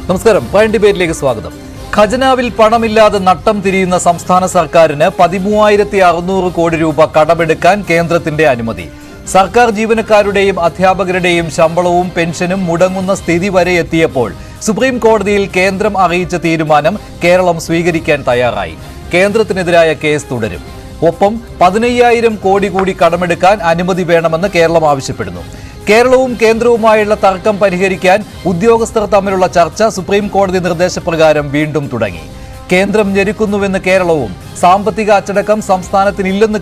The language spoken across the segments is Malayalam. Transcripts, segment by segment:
നമസ്കാരം. പ്രൈം ഡിബേറ്റിലേക്ക് സ്വാഗതം. ഖജനാവിൽ പണമില്ലാതെ നട്ടം തിരിയുന്ന സംസ്ഥാന സർക്കാരിന് 13,600 കോടി രൂപ കടമെടുക്കാൻ കേന്ദ്രത്തിന്റെ അനുമതി. സർക്കാർ ജീവനക്കാരുടെയും അധ്യാപകരുടെയും ശമ്പളവും പെൻഷനും മുടങ്ങുന്ന സ്ഥിതി വരെ എത്തിയപ്പോൾ സുപ്രീം കോടതിയിൽ കേന്ദ്രം അറിയിച്ച തീരുമാനം കേരളം സ്വീകരിക്കാൻ തയ്യാറായി. കേന്ദ്രത്തിനെതിരായ കേസ് തുടരും. ഒപ്പം 15,000 കോടി കൂടി കടമെടുക്കാൻ അനുമതി വേണമെന്ന് കേരളം ആവശ്യപ്പെടുന്നു. കേരളവും കേന്ദ്രവുമായുള്ള തർക്കം പരിഹരിക്കാൻ ഉദ്യോഗസ്ഥർ തമ്മിലുള്ള ചർച്ച സുപ്രീം കോടതി നിർദ്ദേശപ്രകാരം വീണ്ടും തുടങ്ങി. കേന്ദ്രം ഞെരുക്കുന്നുവെന്ന് കേരളവും സാമ്പത്തിക അച്ചടക്കം സംസ്ഥാനത്തിനില്ലെന്ന്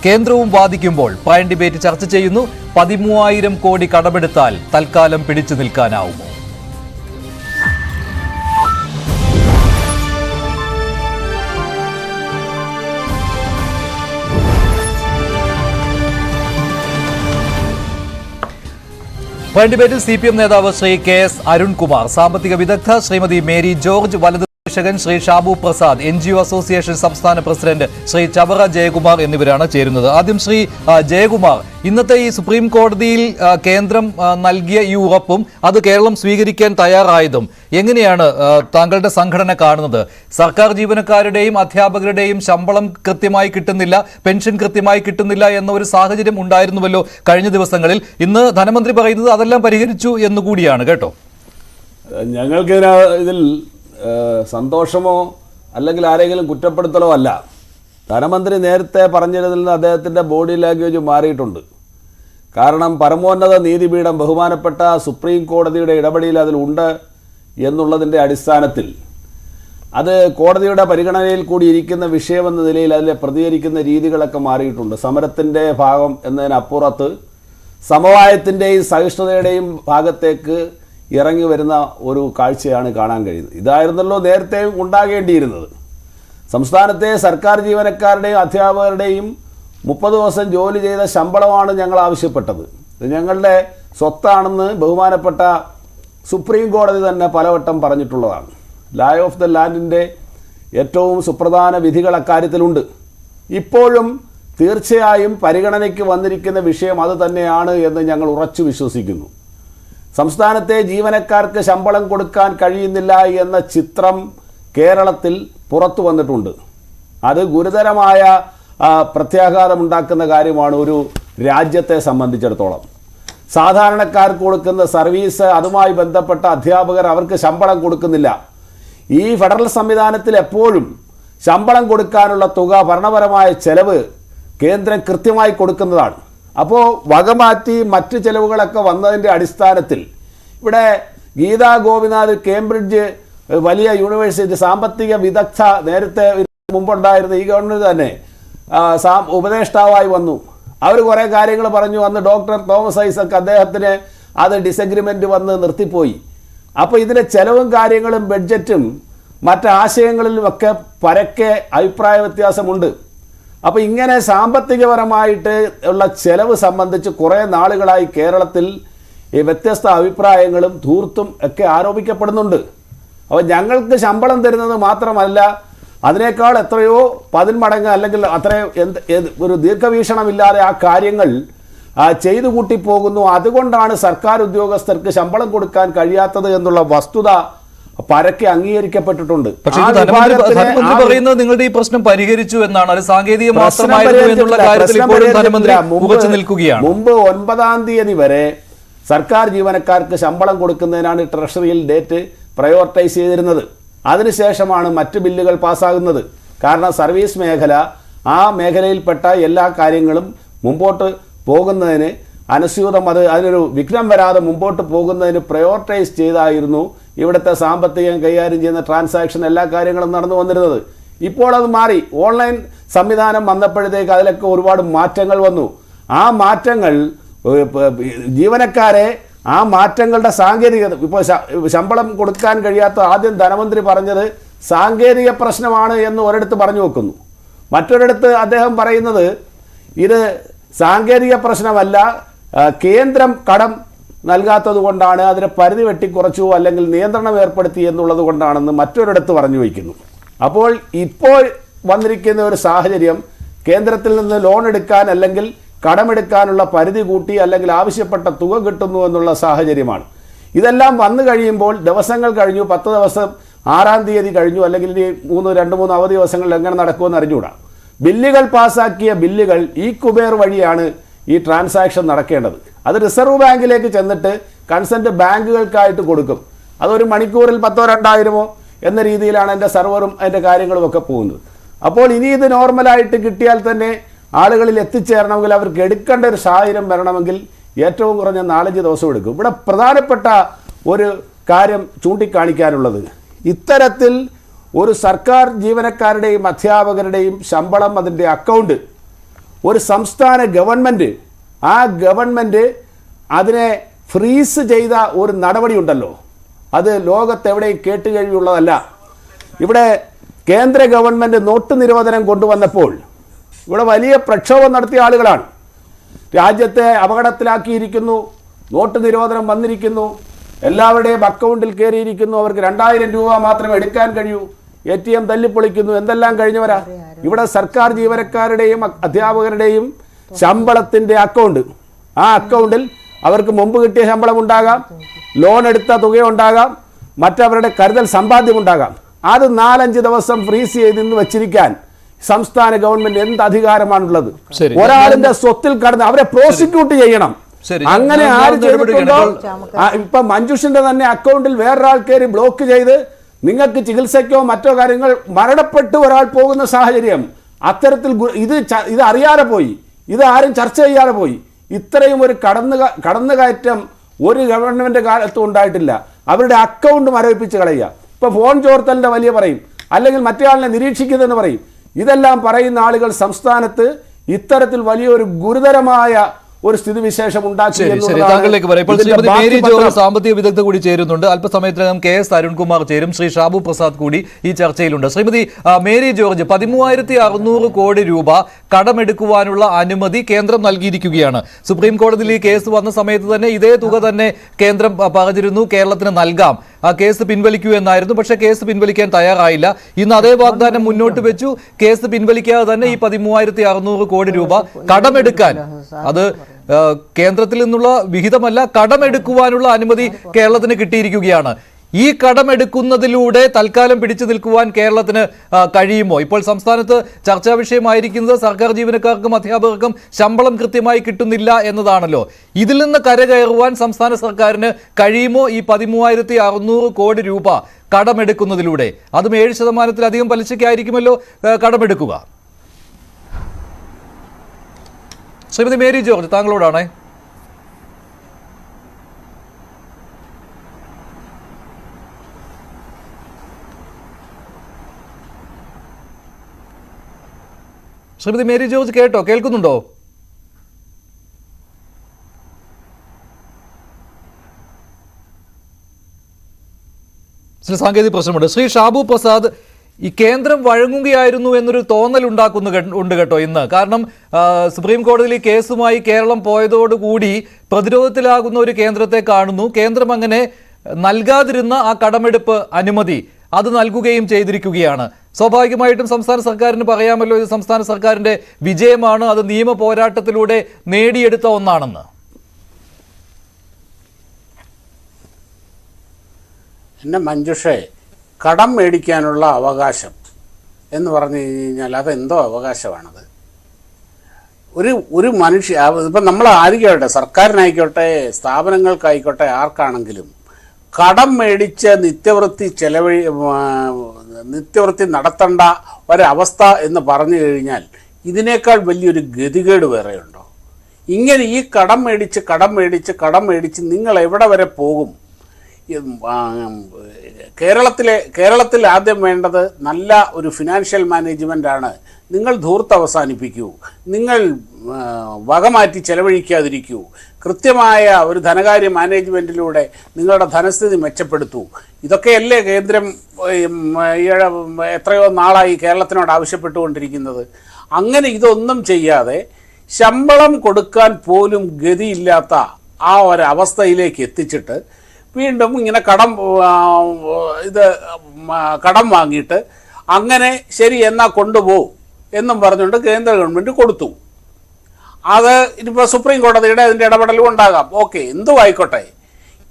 കേന്ദ്രവും വാദിക്കുമ്പോൾ പ്രൈം ഡിബേറ്റ് ചർച്ച ചെയ്യുന്നു. 13,000 കോടി കടമെടുത്താൽ തൽക്കാലം പിടിച്ചു നിൽക്കാനാവുമോ? പ്രൈം ഡിബേറ്റിൽ CPM നേതാവ് ശ്രീ KS അരുൺകുമാർ, സാമ്പത്തിക വിദഗ്ധ ശ്രീമതി മേരി ജോർജ്, വലതു ൻ ശ്രീ ഷാബു പ്രസാദ്, NGO അസോസിയേഷൻ സംസ്ഥാന പ്രസിഡന്റ് ശ്രീ ചവറ ജയകുമാർ എന്നിവരാണ് ചേരുന്നത്. ആദ്യം ശ്രീ ജയകുമാർ, ഇന്നത്തെ ഈ സുപ്രീം കോടതിയിൽ കേന്ദ്രം നൽകിയ ഈ ഉറപ്പും അത് കേരളം സ്വീകരിക്കാൻ തയ്യാറായതും എങ്ങനെയാണ് താങ്കളുടെ സംഘടന കാണുന്നത്? സർക്കാർ ജീവനക്കാരുടെയും അധ്യാപകരുടെയും ശമ്പളം കൃത്യമായി കിട്ടുന്നില്ല, പെൻഷൻ കൃത്യമായി കിട്ടുന്നില്ല എന്ന ഒരു സാഹചര്യം ഉണ്ടായിരുന്നുവല്ലോ കഴിഞ്ഞ ദിവസങ്ങളിൽ. ഇന്ന് ധനമന്ത്രി പറയുന്നത് അതെല്ലാം പരിഹരിച്ചു എന്നുകൂടിയാണ് കേട്ടോ. ഞങ്ങൾക്ക് ഇതിൽ സന്തോഷമോ അല്ലെങ്കിൽ ആരെങ്കിലും കുറ്റപ്പെടുത്തലോ അല്ല. ധനമന്ത്രി നേരത്തെ പറഞ്ഞതിൽ നിന്ന് അദ്ദേഹത്തിൻ്റെ ബോഡി ലാംഗ്വേജ് മാറിയിട്ടുണ്ട്. കാരണം പരമോന്നത നീതിപീഠം, ബഹുമാനപ്പെട്ട സുപ്രീം കോടതിയുടെ ഇടപെടൽ അതിലുണ്ട് എന്നുള്ളതിൻ്റെ അടിസ്ഥാനത്തിൽ അത് കോടതിയുടെ പരിഗണനയിൽ കൂടി ഇരിക്കുന്ന വിഷയമെന്ന നിലയിൽ അതിൽ പ്രതികരിക്കുന്ന രീതികളൊക്കെ മാറിയിട്ടുണ്ട്. സമരത്തിൻ്റെ ഭാഗം എന്നതിനപ്പുറത്ത് സമവായത്തിൻ്റെയും സഹിഷ്ണുതയുടെയും ഭാഗത്തേക്ക് ഇറങ്ങി വരുന്ന ഒരു കാഴ്ചയാണ് കാണാൻ കഴിയുന്നത്. ഇതായിരുന്നല്ലോ നേരത്തെ ഉണ്ടാകേണ്ടിയിരുന്നത്. സംസ്ഥാനത്തെ സർക്കാർ ജീവനക്കാരുടെയും അധ്യാപകരുടെയും 30 ദിവസം ജോലി ചെയ്ത ശമ്പളമാണ് ഞങ്ങൾ ആവശ്യപ്പെട്ടത്. ഇത് ഞങ്ങളുടെ സ്വത്താണെന്ന് ബഹുമാനപ്പെട്ട സുപ്രീം കോടതി തന്നെ പലവട്ടം പറഞ്ഞിട്ടുള്ളതാണ്. ലാ ഓഫ് ദ ലാൻഡിൻ്റെ ഏറ്റവും സുപ്രധാന വിധികൾ അക്കാര്യത്തിലുണ്ട്. ഇപ്പോഴും തീർച്ചയായും പരിഗണനയ്ക്ക് വന്നിരിക്കുന്ന വിഷയം അത് തന്നെയാണ് എന്ന് ഞങ്ങൾ ഉറച്ചു വിശ്വസിക്കുന്നു. സംസ്ഥാനത്തെ ജീവനക്കാർക്ക് ശമ്പളം കൊടുക്കാൻ കഴിയുന്നില്ല എന്ന ചിത്രം കേരളത്തിൽ പുറത്തു വന്നിട്ടുണ്ട്. അത് ഗുരുതരമായ പ്രത്യാഘാതമുണ്ടാക്കുന്ന കാര്യമാണ് ഒരു രാജ്യത്തെ സംബന്ധിച്ചിടത്തോളം. സാധാരണക്കാർക്ക് കൊടുക്കുന്ന സർവീസ്, അതുമായി ബന്ധപ്പെട്ട അധ്യാപകർ, അവർക്ക് ശമ്പളം കൊടുക്കുന്നില്ല. ഈ ഫെഡറൽ സംവിധാനത്തിൽ എപ്പോഴും ശമ്പളം കൊടുക്കാനുള്ള തുക, ഭരണപരമായ ചെലവ് കേന്ദ്രം കൃത്യമായി കൊടുക്കുന്നതാണ്. അപ്പോൾ വകമാറ്റി മറ്റ് ചെലവുകളൊക്കെ വന്നതിൻ്റെ അടിസ്ഥാനത്തിൽ ഇവിടെ ഗീതാ ഗോപിനാഥ്, കേംബ്രിഡ്ജ് വലിയ യൂണിവേഴ്സിറ്റി സാമ്പത്തിക വിദഗ്ധ, നേരത്തെ മുമ്പുണ്ടായിരുന്ന ഈ ഗവൺമെൻറ് തന്നെ ഉപദേഷ്ടാവായി വന്നു. അവർ കുറേ കാര്യങ്ങൾ പറഞ്ഞു. അന്ന് ഡോക്ടർ തോമസ് ഐസക്, അദ്ദേഹത്തിന് അത് ഡിസഗ്രിമെൻ്റ് വന്ന് നിർത്തിപ്പോയി. അപ്പോൾ ഇതിലെ ചെലവും കാര്യങ്ങളും ബഡ്ജറ്റും മറ്റാശയങ്ങളിലുമൊക്കെ പരക്കെ അഭിപ്രായ വ്യത്യാസമുണ്ട്. അപ്പോൾ ഇങ്ങനെ സാമ്പത്തികപരമായിട്ട് ഉള്ള ചെലവ് സംബന്ധിച്ച് കുറേ നാളുകളായി കേരളത്തിൽ ഈ വ്യത്യസ്ത അഭിപ്രായങ്ങളും ധൂർത്തും ഒക്കെ ആരോപിക്കപ്പെടുന്നുണ്ട്. അപ്പോൾ ഞങ്ങൾക്ക് ശമ്പളം തരുന്നത് മാത്രമല്ല, അതിനേക്കാൾ എത്രയോ 10 മടങ്ങ് അല്ലെങ്കിൽ അത്രയോ ഒരു ദീർഘവീക്ഷണമില്ലാതെ ആ കാര്യങ്ങൾ ചെയ്തു കൂട്ടിപ്പോകുന്നു. അതുകൊണ്ടാണ് സർക്കാർ ഉദ്യോഗസ്ഥർക്ക് ശമ്പളം കൊടുക്കാൻ കഴിയാത്തത് എന്നുള്ള വസ്തുത പരക്കെ അംഗീകരിക്കപ്പെട്ടിട്ടുണ്ട്. പക്ഷേ ധനമന്ത്രി പറയുന്നത് നിങ്ങളുടെ ഈ പ്രശ്നം പരിഹരിച്ചു എന്നാണ്. അത് സാങ്കേതിക മാത്രമായിരുന്നു എന്നുള്ള കാര്യത്തിൽ ഇപ്പോഴും ധനമന്ത്രി ഉറച്ചു നിൽക്കുകയാണ്. മുമ്പ് 9-ാം തീയതി വരെ സർക്കാർ ജീവനക്കാർക്ക് ശമ്പളം കൊടുക്കുന്നതിനാണ് ട്രഷറിയിൽ ഡേറ്റ് പ്രയോറിറ്റൈസ് ചെയ്തിരുന്നത്. അതിനുശേഷമാണ് മറ്റ് ബില്ലുകൾ പാസ്സാകുന്നത്. കാരണം സർവീസ് മേഖല, ആ മേഖലയിൽപ്പെട്ട എല്ലാ കാര്യങ്ങളും മുമ്പോട്ട് പോകുന്നതിന് അനുസ്യൂതം, അതിനൊരു വിഘ്നം വരാതെ മുമ്പോട്ട് പോകുന്നതിന് പ്രയോറിറ്റൈസ് ചെയ്തായിരുന്നു ഇവിടുത്തെ സാമ്പത്തികം കൈകാര്യം ചെയ്യുന്ന ട്രാൻസാക്ഷൻ, എല്ലാ കാര്യങ്ങളും നടന്നു വന്നിരുന്നത്. ഇപ്പോൾ അത് മാറി. ഓൺലൈൻ സംവിധാനം വന്നപ്പോഴത്തേക്ക് അതിലൊക്കെ ഒരുപാട് മാറ്റങ്ങൾ വന്നു. ആ മാറ്റങ്ങൾ ജീവനക്കാരെ, ആ മാറ്റങ്ങളുടെ സാങ്കേതികത, ഇപ്പോൾ ശമ്പളം കൊടുക്കാൻ കഴിയാത്ത, ആദ്യം ധനമന്ത്രി പറഞ്ഞത് സാങ്കേതിക പ്രശ്നമാണ് എന്ന് ഒരിടത്ത് പറഞ്ഞു വെക്കുന്നു. മറ്റൊരിടത്ത് അദ്ദേഹം പറയുന്നത് ഇത് സാങ്കേതിക പ്രശ്നമല്ല, കേന്ദ്രം കടം നൽകാത്തത് കൊണ്ടാണ്, അതിനെ പരിധി വെട്ടിക്കുറച്ചു അല്ലെങ്കിൽ നിയന്ത്രണം ഏർപ്പെടുത്തി എന്നുള്ളത് കൊണ്ടാണെന്ന് മറ്റൊരിടത്ത് പറഞ്ഞു വയ്ക്കുന്നു. അപ്പോൾ ഇപ്പോൾ വന്നിരിക്കുന്ന ഒരു സാഹചര്യം, കേന്ദ്രത്തിൽ നിന്ന് ലോൺ എടുക്കാൻ അല്ലെങ്കിൽ കടമെടുക്കാനുള്ള പരിധി കൂട്ടി അല്ലെങ്കിൽ ആവശ്യപ്പെട്ട തുക കിട്ടുന്നു എന്നുള്ള സാഹചര്യമാണ്. ഇതെല്ലാം വന്നു കഴിയുമ്പോൾ ദിവസങ്ങൾ കഴിഞ്ഞു, 10 ദിവസം 6-ാം തീയതി കഴിഞ്ഞു, അല്ലെങ്കിൽ ഇനി 2-3 അവധി ദിവസങ്ങളിൽ എങ്ങനെ നടക്കുമെന്ന് അറിഞ്ഞുകൂടാ. ബില്ലുകൾ പാസ്സാക്കിയ ബില്ലുകൾ ഈ കുബേർ വഴിയാണ് ഈ ട്രാൻസാക്ഷൻ നടക്കേണ്ടത്. അത് റിസർവ് ബാങ്കിലേക്ക് ചെന്നിട്ട് കൺസെൻറ്റ് ബാങ്കുകൾക്കായിട്ട് കൊടുക്കും. അതൊരു മണിക്കൂറിൽ 1000-2000 എന്ന രീതിയിലാണ് എൻ്റെ സെർവറും അതിൻ്റെ കാര്യങ്ങളും ഒക്കെ പോകുന്നത്. അപ്പോൾ ഇനി ഇത് നോർമലായിട്ട് കിട്ടിയാൽ തന്നെ ആളുകളിൽ എത്തിച്ചേരണമെങ്കിൽ അവർക്ക് എടുക്കേണ്ട ഒരു സാഹചര്യം വരണമെങ്കിൽ ഏറ്റവും കുറഞ്ഞ 4-5 ദിവസം എടുക്കും. ഇവിടെ പ്രധാനപ്പെട്ട ഒരു കാര്യം ചൂണ്ടിക്കാണിക്കാനുള്ളത്, ഇത്തരത്തിൽ ഒരു സർക്കാർ ജീവനക്കാരുടെയും അധ്യാപകരുടെയും ശമ്പളം, അതിൻ്റെ അക്കൗണ്ട് ഒരു സംസ്ഥാന ഗവൺമെൻറ്, ആ ഗവൺമെൻറ് അതിനെ ഫ്രീസ് ചെയ്ത ഒരു നടപടി ഉണ്ടല്ലോ, അത് ലോകത്തെവിടെയും കേട്ടുകഴിവുള്ളതല്ല. ഇവിടെ കേന്ദ്ര ഗവൺമെൻറ് നോട്ട് നിരോധനം കൊണ്ടുവന്നപ്പോൾ ഇവിടെ വലിയ പ്രക്ഷോഭം നടത്തിയ ആളുകളാണ്. രാജ്യത്തെ അപകടത്തിലാക്കിയിരിക്കുന്നു, നോട്ട് നിരോധനം വന്നിരിക്കുന്നു, എല്ലാവരുടെയും അക്കൗണ്ടിൽ കയറിയിരിക്കുന്നു, അവർക്ക് 2000 രൂപ മാത്രമേ എടുക്കാൻ കഴിയൂ, ATM തല്ലിപ്പൊളിക്കുന്നു, എന്തെല്ലാം കഴിഞ്ഞവരാ. ഇവിടെ സർക്കാർ ജീവനക്കാരുടെയും അധ്യാപകരുടെയും ശമ്പളത്തിൻ്റെ അക്കൗണ്ട്, ആ അക്കൗണ്ടിൽ അവർക്ക് മുമ്പ് കിട്ടിയ ശമ്പളം ഉണ്ടാകാം, ലോൺ എടുത്ത തുകയുണ്ടാകാം, മറ്റവരുടെ കരുതൽ സമ്പാദ്യമുണ്ടാകാം. അത് 4-5 ദിവസം ഫ്രീസ് ചെയ്ത് വെച്ചിരിക്കാൻ സംസ്ഥാന ഗവൺമെന്റ് എന്ത് അധികാരമാണുള്ളത്? ഒരാളിന്റെ സ്വത്തിൽ കടന്ന് അവരെ പ്രോസിക്യൂട്ട് ചെയ്യണം. അങ്ങനെ ആര് ചെയ്തിട്ടുണ്ടോ? ഇപ്പൊ മഞ്ജുഷിന്റെ തന്നെ അക്കൗണ്ടിൽ വേറൊരാൾ കയറി ബ്ലോക്ക് ചെയ്ത് നിങ്ങൾക്ക് ചികിത്സയ്ക്കോ മറ്റോ കാര്യങ്ങൾ മരണപ്പെട്ട് ഒരാൾ പോകുന്ന സാഹചര്യം, അത്തരത്തിൽ ഇത് അറിയാതെ പോയി, ഇത് ആരും ചർച്ച ചെയ്യാതെ പോയി. ഇത്രയും ഒരു കടന്നുകയറ്റം ഒരു ഗവൺമെന്റ് കാലത്തും ഉണ്ടായിട്ടില്ല. അവരുടെ അക്കൗണ്ട് മരവിപ്പിച്ച് കളയുക. ഇപ്പൊ ഫോൺ ചോർത്തലിന്റെ വലിയ പറയും, അല്ലെങ്കിൽ മറ്റേയാളിനെ നിരീക്ഷിക്കുന്നതെന്ന് പറയും. ഇതെല്ലാം പറയുന്ന ആളുകൾ സംസ്ഥാനത്ത് ഇത്തരത്തിൽ വലിയൊരു ഗുരുതരമായ ഒരു സ്ഥിതിവിശേഷം ഉണ്ടാക്കി. താങ്കളിലേക്ക് പറയാം. ഇപ്പോൾ ശ്രീമതി മേരി ജോർജ് സാമ്പത്തിക വിദഗ്ധ കൂടി ചേരുന്നുണ്ട്. അല്പസമയത്തിനകം KS അരുൺകുമാർ ചേരും. ശ്രീ ഷാബു പ്രസാദ് കൂടി ഈ ചർച്ചയിലുണ്ട്. ശ്രീമതി മേരി ജോർജ്, 13,600 കോടി രൂപ കടമെടുക്കുവാനുള്ള അനുമതി കേന്ദ്രം നൽകിയിരിക്കുകയാണ്. സുപ്രീം കോടതിയിൽ ഈ കേസ് വന്ന സമയത്ത് തന്നെ ഇതേ തുക തന്നെ കേന്ദ്രം പറഞ്ഞിരുന്നു കേരളത്തിന് നൽകാം, ആ കേസ് പിൻവലിക്കൂ എന്നായിരുന്നു. പക്ഷേ കേസ് പിൻവലിക്കാൻ തയ്യാറായില്ല. ഇന്ന് അതേ വാഗ്ദാനം മുന്നോട്ട് വെച്ചു. കേസ് പിൻവലിക്കാതെ തന്നെ ഈ 13,600 കോടി രൂപ കടമെടുക്കാൻ, അത് കേന്ദ്രത്തിൽ നിന്നുള്ള വിഹിതമല്ല, കടമെടുക്കുവാനുള്ള അനുമതി കേരളത്തിന് കിട്ടിയിരിക്കുകയാണ്. ഈ കടമെടുക്കുന്നതിലൂടെ തൽക്കാലം പിടിച്ചു നിൽക്കുവാൻ കേരളത്തിന് കഴിയുമോ? ഇപ്പോൾ സംസ്ഥാനത്ത് ചർച്ചാ വിഷയമായിരിക്കുന്നത് സർക്കാർ ജീവനക്കാർക്കും അധ്യാപകർക്കും ശമ്പളം കൃത്യമായി കിട്ടുന്നില്ല എന്നതാണല്ലോ. ഇതിൽ നിന്ന് കരകയറുവാൻ സംസ്ഥാന സർക്കാരിന് കഴിയുമോ? ഈ 13,600 കോടി രൂപ കടമെടുക്കുന്നതിലൂടെ, അതും 7% പലിശയ്ക്കായിരിക്കുമല്ലോ കടമെടുക്കുക. ശ്രീമതി മേരി ജോർജ്, താങ്കളോടാണ്. ശ്രീമതി മേരി ജോർജ് കേൾക്കുന്നുണ്ടോ? സാങ്കേതിക പ്രശ്നമുണ്ട്. ശ്രീ ഷാബു പ്രസാദ്, ഈ കേന്ദ്രം വഴങ്ങുകയായിരുന്നു എന്നൊരു തോന്നൽ ഉണ്ട് കേട്ടോ ഇന്ന്. കാരണം സുപ്രീം കോടതിയിൽ ഈ കേസുമായി കേരളം പോയതോടുകൂടി പ്രതിരോധത്തിലാകുന്ന ഒരു കേന്ദ്രത്തെ കാണുന്നു. കേന്ദ്രം അങ്ങനെ നൽകാതിരുന്ന ആ കടമെടുപ്പ് അനുമതി അത് നൽകുകയും ചെയ്തിരിക്കുകയാണ്. സ്വാഭാവികമായിട്ടും സംസ്ഥാന സർക്കാരിന് പറയാമല്ലോ ഇത് സംസ്ഥാന സർക്കാരിന്റെ വിജയമാണ്, അത് നിയമ പോരാട്ടത്തിലൂടെ നേടിയെടുത്ത ഒന്നാണെന്ന്. എന്നെ മഞ്ജുഷേ, കടം മേടിക്കാനുള്ള അവകാശം എന്ന് പറഞ്ഞു കഴിഞ്ഞാൽ അതെന്തോ അവകാശമാണത്? ഒരു മനുഷ്യ, ഇപ്പം നമ്മൾ ആയിരിക്കട്ടെ, സർക്കാരിനായിക്കോട്ടെ സ്ഥാപനങ്ങൾക്കായിക്കോട്ടെ ആർക്കാണെങ്കിലും കടം മേടിച്ച് നിത്യവൃത്തി നടത്തേണ്ട ഒരവസ്ഥ എന്ന് പറഞ്ഞു കഴിഞ്ഞാൽ ഇതിനേക്കാൾ വലിയൊരു ഗതികേട് വേറെയുണ്ടോ? ഇങ്ങനെ ഈ കടം മേടിച്ച് നിങ്ങൾ എവിടെ വരെ പോകും? കേരളത്തിൽ ആദ്യം വേണ്ടത് നല്ല ഒരു ഫിനാൻഷ്യൽ മാനേജ്മെൻ്റാണ്. നിങ്ങൾ ധൂർത്ത് അവസാനിപ്പിക്കൂ, നിങ്ങൾ വകമാറ്റി ചെലവഴിക്കാതിരിക്കൂ, കൃത്യമായ ഒരു ധനകാര്യ മാനേജ്മെൻറ്റിലൂടെ നിങ്ങളുടെ ധനസ്ഥിതി മെച്ചപ്പെടുത്തൂ. ഇതൊക്കെയല്ലേ കേന്ദ്രം എത്രയോ നാളായി കേരളത്തിനോട് ആവശ്യപ്പെട്ടുകൊണ്ടിരിക്കുന്നത്. അങ്ങനെ ഇതൊന്നും ചെയ്യാതെ ശമ്പളം കൊടുക്കാൻ പോലും ഗതിയില്ലാത്ത ആ ഒരവസ്ഥയിലേക്ക് എത്തിച്ചിട്ട് വീണ്ടും ഇങ്ങനെ കടം വാങ്ങിയിട്ട് അങ്ങനെ ശരി എന്നാൽ കൊണ്ടുപോകും എന്നും പറഞ്ഞുകൊണ്ട് കേന്ദ്ര ഗവൺമെൻറ് കൊടുത്തു. അത് ഇനിയിപ്പോൾ സുപ്രീം കോടതിയുടെ അതിൻ്റെ ഇടപെടലും ഉണ്ടാകാം. ഓക്കെ, എന്തും ആയിക്കോട്ടെ.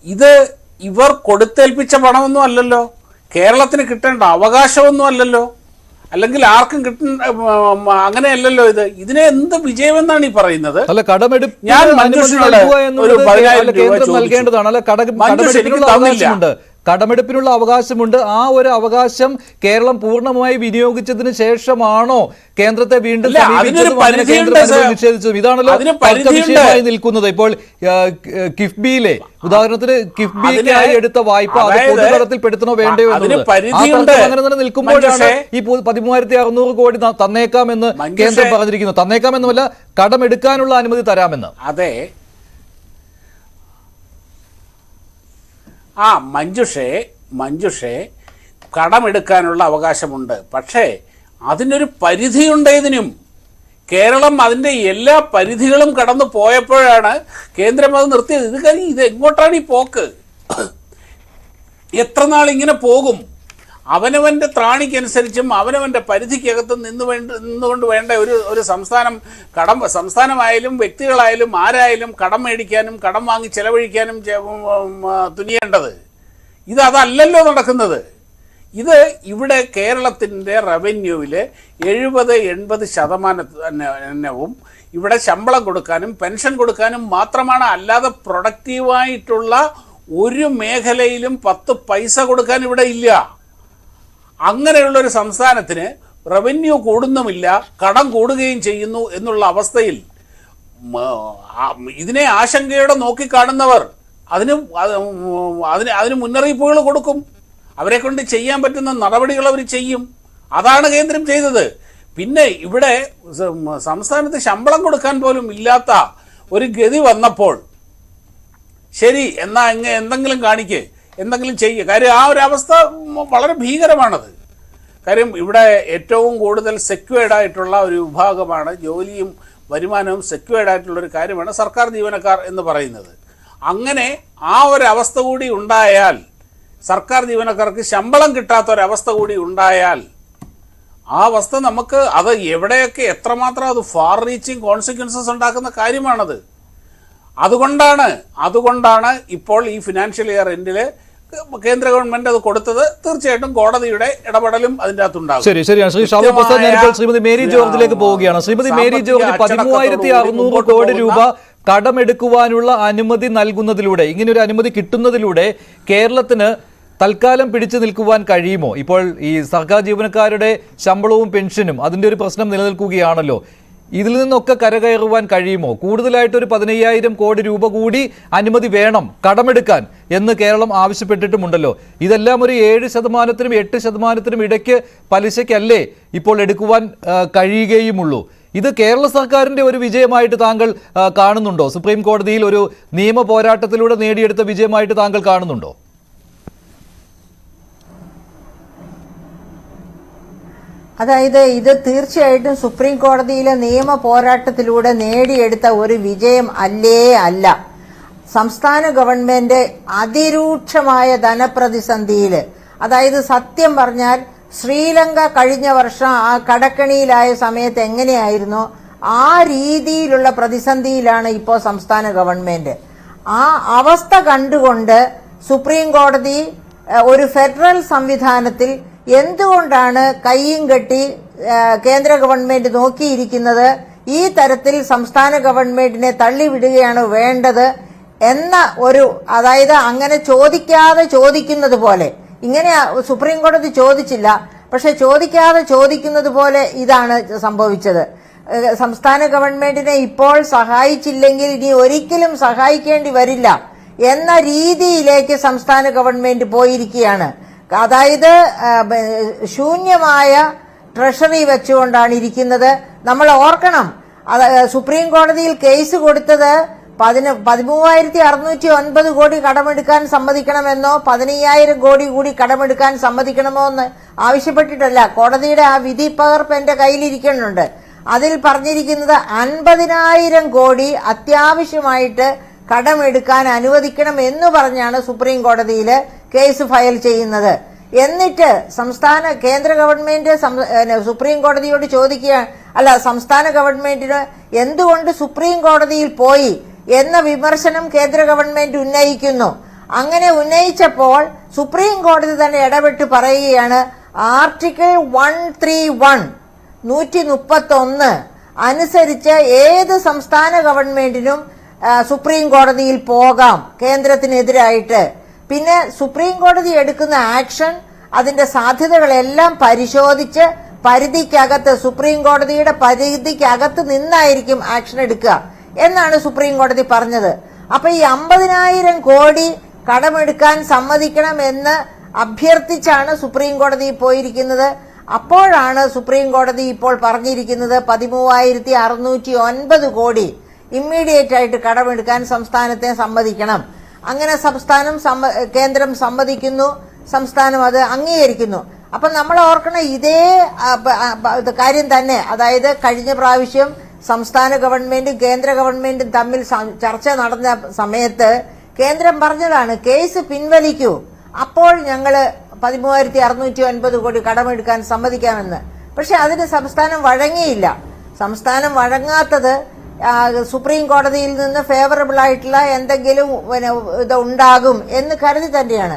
ഇത് ഇവർ കൊടുത്തേൽപ്പിച്ച പണമൊന്നും അല്ലല്ലോ, കേരളത്തിന് കിട്ടേണ്ട അവകാശമൊന്നും അല്ലല്ലോ, അല്ലെങ്കിൽ ആർക്കും അങ്ങനെയല്ലല്ലോ. ഇതിനെ എന്ത് വിജയമെന്നാണ് ഈ പറയുന്നത്? ഞാൻ മഞ്ജുഷിനോട് ഒരു 10,000 രൂപ ചോദിച്ചു. കടമെടുപ്പിനുള്ള അവകാശമുണ്ട്. ആ ഒരു അവകാശം കേരളം പൂർണ്ണമായി വിനിയോഗിച്ചതിന് ശേഷമാണോ കേന്ദ്രത്തെ വീണ്ടും നിഷേധിച്ചതും? ഇതാണല്ലോ വിഷയമായി നിൽക്കുന്നത്. ഇപ്പോൾ കിഫ്ബിയിലെ ഉദാഹരണത്തിന് കിഫ്ബിക്കായി എടുത്ത വായ്പ അത് പൊതുതലത്തിൽ പെടുത്തണോ വേണ്ടയോ എന്നുള്ളത് അങ്ങനെ തന്നെ നിൽക്കുമ്പോഴാണ് ഈ 13,600 കോടി തന്നേക്കാമെന്ന് കേന്ദ്രം പറഞ്ഞിരിക്കുന്നു. തന്നേക്കാമെന്നുമല്ല, കടമെടുക്കാനുള്ള അനുമതി തരാമെന്ന്. അതെ, മഞ്ജുഷേ കടമെടുക്കാനുള്ള അവകാശമുണ്ട്. പക്ഷേ അതിനൊരു പരിധിയുണ്ട്. ഇതിനും കേരളം അതിൻ്റെ എല്ലാ പരിധികളും കടന്നു പോയപ്പോഴാണ് കേന്ദ്രം അത് നിർത്തിയത്. ഇത് എങ്ങോട്ടാണ് ഈ പോക്ക്? എത്ര നാൾ ഇങ്ങനെ പോകും? അവനവൻ്റെ ത്രാണിക്കനുസരിച്ചും അവനവൻ്റെ പരിധിക്കകത്തും നിന്നുകൊണ്ട് വേണ്ട ഒരു സംസ്ഥാനമായാലും വ്യക്തികളായാലും ആരായാലും കടം മേടിക്കാനും കടം വാങ്ങി ചെലവഴിക്കാനും തുനിയേണ്ടത്. അതല്ലല്ലോ നടക്കുന്നത്. ഇവിടെ കേരളത്തിൻ്റെ റവന്യൂവിൽ 70-80% ഇവിടെ ശമ്പളം കൊടുക്കാനും പെൻഷൻ കൊടുക്കാനും മാത്രമാണ്. അല്ലാതെ പ്രൊഡക്റ്റീവായിട്ടുള്ള ഒരു മേഖലയിലും 10 പൈസ കൊടുക്കാൻ ഇവിടെ ഇല്ല. അങ്ങനെയുള്ളൊരു സംസ്ഥാനത്തിന് റവന്യൂ കൂടുന്നുമില്ല, കടം കൂടുകയും ചെയ്യുന്നു എന്നുള്ള അവസ്ഥയിൽ ഇതിനെ ആശങ്കയോടെ നോക്കിക്കാണുന്നവർ അതിന് മുന്നറിയിപ്പുകൾ കൊടുക്കും. അവരെ കൊണ്ട് ചെയ്യാൻ പറ്റുന്ന നടപടികൾ അവർ ചെയ്യും. അതാണ് കേന്ദ്രം ചെയ്തത്. പിന്നെ ഇവിടെ സംസ്ഥാനത്ത് ശമ്പളം കൊടുക്കാൻ പോലും ഇല്ലാത്ത ഒരു ഗതി വന്നപ്പോൾ ശരി എന്നാ എന്തെങ്കിലും കാണിക്ക്, എന്തെങ്കിലും ചെയ്യുക. കാര്യം ആ ഒരു അവസ്ഥ വളരെ ഭീകരമാണത്. കാര്യം ഇവിടെ ഏറ്റവും കൂടുതൽ സെക്യൂർഡ് ആയിട്ടുള്ള ഒരു വിഭാഗമാണ്, ജോലിയും വരുമാനവും സെക്യൂർഡ് ആയിട്ടുള്ളൊരു കാര്യമാണ് സർക്കാർ ജീവനക്കാർ എന്ന് പറയുന്നത്. അങ്ങനെ ആ ഒരവസ്ഥ കൂടി ഉണ്ടായാൽ, സർക്കാർ ജീവനക്കാർക്ക് ശമ്പളം കിട്ടാത്തൊരവസ്ഥ കൂടി ഉണ്ടായാൽ, ആ അവസ്ഥ നമുക്ക് അത് എവിടെയൊക്കെ എത്രമാത്രം അത് ഫാർ റീച്ചിങ് കോൺസിക്വൻസസ് ഉണ്ടാക്കുന്ന കാര്യമാണത്. അതുകൊണ്ടാണ് ഇപ്പോൾ ഈ ഫിനാൻഷ്യൽ ഇയർ എൻഡിൽ കേന്ദ്ര ഗവൺമെന്റ് അത് കൊടുത്തത്. തീർച്ചയായിട്ടും കോടതിയുടെ ഇടപെടലും അതിൻ്റെ അകത്തുണ്ടാകും. ശരിയാണ്. ശ്രീമതി മേരി ജോർജിലേക്ക് പോവുകയാണ്. ശ്രീമതി മേരി ജോർജ്, 13,600 കോടി രൂപ കടമെടുക്കുവാനുള്ള അനുമതി നൽകുന്നതിലൂടെ, ഇങ്ങനെയൊരു അനുമതി കിട്ടുന്നതിലൂടെ കേരളത്തിന് തൽക്കാലം പിടിച്ചു നിൽക്കുവാൻ കഴിയുമോ? ഇപ്പോൾ ഈ സർക്കാർ ജീവനക്കാരുടെ ശമ്പളവും പെൻഷനും അതിൻ്റെ ഒരു പ്രശ്നം നിലനിൽക്കുകയാണല്ലോ. ഇതിൽ നിന്നൊക്കെ കരകയറുവാൻ കഴിയുമോ? കൂടുതലായിട്ടൊരു 15,000 കോടി രൂപ കൂടി അനുമതി വേണം കടമെടുക്കാൻ എന്ന് കേരളം ആവശ്യപ്പെട്ടിട്ടുമുണ്ടല്ലോ. ഇതെല്ലാം ഒരു 7%-നും 8%-നും ഇടയ്ക്ക് പലിശയ്ക്കല്ലേ ഇപ്പോൾ എടുക്കുവാൻ കഴിയുകയുമുള്ളൂ. ഇത് കേരള സർക്കാരിൻ്റെ ഒരു വിജയമായിട്ട് താങ്കൾ കാണുന്നുണ്ടോ? സുപ്രീം കോടതിയിൽ ഒരു നിയമ പോരാട്ടത്തിലൂടെ നേടിയെടുത്ത വിജയമായിട്ട് താങ്കൾ കാണുന്നുണ്ടോ? അതായത് ഇത് തീർച്ചയായിട്ടും സുപ്രീം കോടതിയിലെ നിയമ പോരാട്ടത്തിലൂടെ നേടിയെടുത്ത ഒരു വിജയം അല്ല. സംസ്ഥാന ഗവൺമെന്റ് അതിരൂക്ഷമായ ധനപ്രതിസന്ധിയിൽ, അതായത് സത്യം പറഞ്ഞാൽ ശ്രീലങ്ക കഴിഞ്ഞ വർഷം ആ കടക്കണിയിലായ സമയത്ത് എങ്ങനെയായിരുന്നോ ആ രീതിയിലുള്ള പ്രതിസന്ധിയിലാണ് ഇപ്പോൾ സംസ്ഥാന ഗവൺമെന്റ്. ആ അവസ്ഥ കണ്ടുകൊണ്ട് സുപ്രീം കോടതി ഒരു ഫെഡറൽ സംവിധാനത്തിൽ എന്തുകൊണ്ടാണ് കയ്യും കെട്ടി കേന്ദ്ര ഗവൺമെന്റ് നോക്കിയിരിക്കുന്നത്, ഈ തരത്തിൽ സംസ്ഥാന ഗവൺമെന്റിനെ തള്ളിവിടുകയാണ് വേണ്ടത് എന്ന ഒരു, അതായത് അങ്ങനെ ചോദിക്കാതെ ചോദിക്കുന്നത് പോലെ, ഇങ്ങനെ സുപ്രീം കോടതി ചോദിച്ചില്ല, പക്ഷെ ചോദിക്കാതെ ചോദിക്കുന്നത് പോലെ ഇതാണ് സംഭവിച്ചത്. സംസ്ഥാന ഗവൺമെന്റിനെ ഇപ്പോൾ സഹായിച്ചില്ലെങ്കിൽ ഇനി ഒരിക്കലും സഹായിക്കേണ്ടി വരില്ല എന്ന രീതിയിലേക്ക് സംസ്ഥാന ഗവൺമെന്റ് പോയിരിക്കുകയാണ്. അതായത് ശൂന്യമായ ട്രഷറി വെച്ചുകൊണ്ടാണ് ഇരിക്കുന്നത്. നമ്മൾ ഓർക്കണം, സുപ്രീം കോടതിയിൽ കേസ് കൊടുത്തത് 13,609 കോടി കടമെടുക്കാൻ സമ്മതിക്കണമെന്നോ 15,000 കോടി കൂടി കടമെടുക്കാൻ സമ്മതിക്കണമോ എന്ന് ആവശ്യപ്പെട്ടിട്ടല്ല. കോടതിയുടെ ആ വിധി പകർപ്പ് എന്റെ കയ്യിലിരിക്കുന്നുണ്ട്. അതിൽ പറഞ്ഞിരിക്കുന്നത് 50,000 കോടി അത്യാവശ്യമായിട്ട് കടമെടുക്കാൻ അനുവദിക്കണം എന്ന് പറഞ്ഞാണ് സുപ്രീം കോടതിയിൽ കേസ് ഫയൽ ചെയ്യുന്നത്. എന്നിട്ട് കേന്ദ്ര ഗവൺമെന്റ് സുപ്രീം കോടതിയോട് സംസ്ഥാന ഗവൺമെന്റിന് എന്തുകൊണ്ട് സുപ്രീം കോടതിയിൽ പോയി എന്ന വിമർശനം കേന്ദ്ര ഗവൺമെന്റ് ഉന്നയിക്കുന്നു. അങ്ങനെ ഉന്നയിച്ചപ്പോൾ സുപ്രീം കോടതി തന്നെ ഇടപെട്ട് പറയുകയാണ്, ആർട്ടിക്കിൾ 131 അനുസരിച്ച് ഏത് സംസ്ഥാന ഗവൺമെന്റിനും സുപ്രീം കോടതിയിൽ പോകാം കേന്ദ്രത്തിനെതിരായിട്ട്. പിന്നെ സുപ്രീം കോടതി എടുക്കുന്ന ആക്ഷൻ അതിന്റെ സാധ്യതകളെല്ലാം പരിശോധിച്ച് പരിധിക്കകത്ത്, സുപ്രീം കോടതിയുടെ പരിധിക്കകത്ത് നിന്നായിരിക്കും ആക്ഷൻ എടുക്കുക എന്നാണ് സുപ്രീം കോടതി പറഞ്ഞത്. അപ്പൊ ഈ 50,000 കോടി കടമെടുക്കാൻ സമ്മതിക്കണം എന്ന് അഭ്യർത്ഥിച്ചാണ് സുപ്രീം കോടതി പോയിരിക്കുന്നത്. അപ്പോഴാണ് സുപ്രീം കോടതി ഇപ്പോൾ പറഞ്ഞിരിക്കുന്നത് 13,609 കോടി ഇമ്മീഡിയറ്റ് ആയിട്ട് കടമെടുക്കാൻ സംസ്ഥാനത്തെ സമ്മതിക്കണം. അങ്ങനെ കേന്ദ്രം സമ്മതിക്കുന്നു, സംസ്ഥാനം അത് അംഗീകരിക്കുന്നു. അപ്പൊ നമ്മൾ ഓർക്കണം, ഇതേ കാര്യം തന്നെ. അതായത് കഴിഞ്ഞ പ്രാവശ്യം സംസ്ഥാന ഗവൺമെന്റും കേന്ദ്ര ഗവൺമെന്റും തമ്മിൽ ചർച്ച നടന്ന സമയത്ത് കേന്ദ്രം പറഞ്ഞതാണ്, കേസ് പിൻവലിക്കൂ, അപ്പോൾ ഞങ്ങള് 13,609 കോടി കടമെടുക്കാൻ സമ്മതിക്കാമെന്ന്. പക്ഷെ അതിന് സംസ്ഥാനം വഴങ്ങിയില്ല. സംസ്ഥാനം വഴങ്ങാത്തത് സുപ്രീം കോടതിയിൽ നിന്ന് ഫേവറബിൾ ആയിട്ടുള്ള എന്തെങ്കിലും ഇത് ഉണ്ടാകും എന്ന് കരുതി തന്നെയാണ്.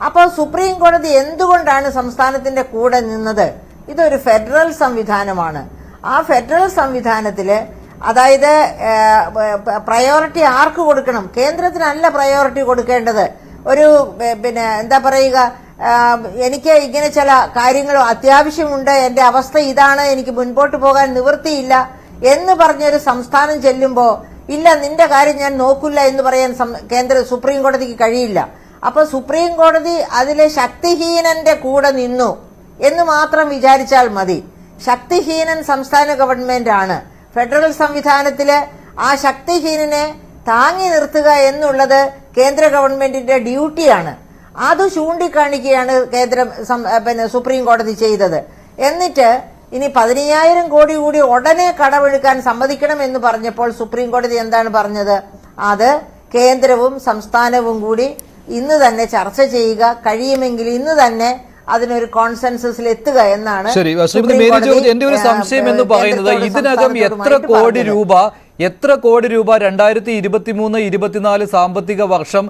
അപ്പോൾ സുപ്രീം കോടതി എന്തുകൊണ്ടാണ് സംസ്ഥാനത്തിന്റെ കൂടെ നിന്നത്? ഇതൊരു ഫെഡറൽ സംവിധാനമാണ്. ആ ഫെഡറൽ സംവിധാനത്തില് അതായത് പ്രയോറിറ്റി ആർക്ക് കൊടുക്കണം? കേന്ദ്രത്തിനല്ല പ്രയോറിറ്റി കൊടുക്കേണ്ടത്. ഒരു എന്താ പറയുക, എനിക്ക് ഇങ്ങനെ ചില കാര്യങ്ങൾ അത്യാവശ്യമുണ്ട്, എന്റെ അവസ്ഥ ഇതാണ്, എനിക്ക് മുൻപോട്ട് പോകാൻ നിവൃത്തിയില്ല എന്ന് പറഞ്ഞൊരു സംസ്ഥാനം ചെല്ലുമ്പോ, ഇല്ല നിന്റെ കാര്യം ഞാൻ നോക്കില്ല എന്ന് പറയാൻ സുപ്രീം കോടതിക്ക് കഴിയില്ല. അപ്പൊ സുപ്രീം കോടതി അതിലെ ശക്തിഹീനന്റെ കൂടെ നിന്നു എന്ന് മാത്രം വിചാരിച്ചാൽ മതി. ശക്തിഹീനൻ സംസ്ഥാന ഗവൺമെന്റ് ആണ്. ഫെഡറൽ സംവിധാനത്തില് ആ ശക്തിഹീനനെ താങ്ങി നിർത്തുക എന്നുള്ളത് കേന്ദ്ര ഗവൺമെന്റിന്റെ ഡ്യൂട്ടിയാണ്. അത് ചൂണ്ടിക്കാണിക്കുകയാണ് സുപ്രീം കോടതി ചെയ്തത്. എന്നിട്ട് ഇനി 15,000 കോടി കൂടി ഉടനെ കടമെടുക്കാൻ സമ്മതിക്കണം എന്ന് പറഞ്ഞപ്പോൾ സുപ്രീം കോടതി എന്താണ് പറഞ്ഞത്? അത് കേന്ദ്രവും സംസ്ഥാനവും കൂടി ഇന്ന് തന്നെ ചർച്ച ചെയ്യുക, കഴിയുമെങ്കിൽ ഇന്ന് തന്നെ അതിനൊരു കോൺസെൻസസിൽ എത്തുക എന്നാണ്. ശരി, ശ്രീമതി മേരി ജോർജ്, എന്റെ ഒരു സംശയം എന്ന് പറയുന്നത്, ഇതിനകം എത്ര കോടി രൂപ 2023-24 സാമ്പത്തിക വർഷം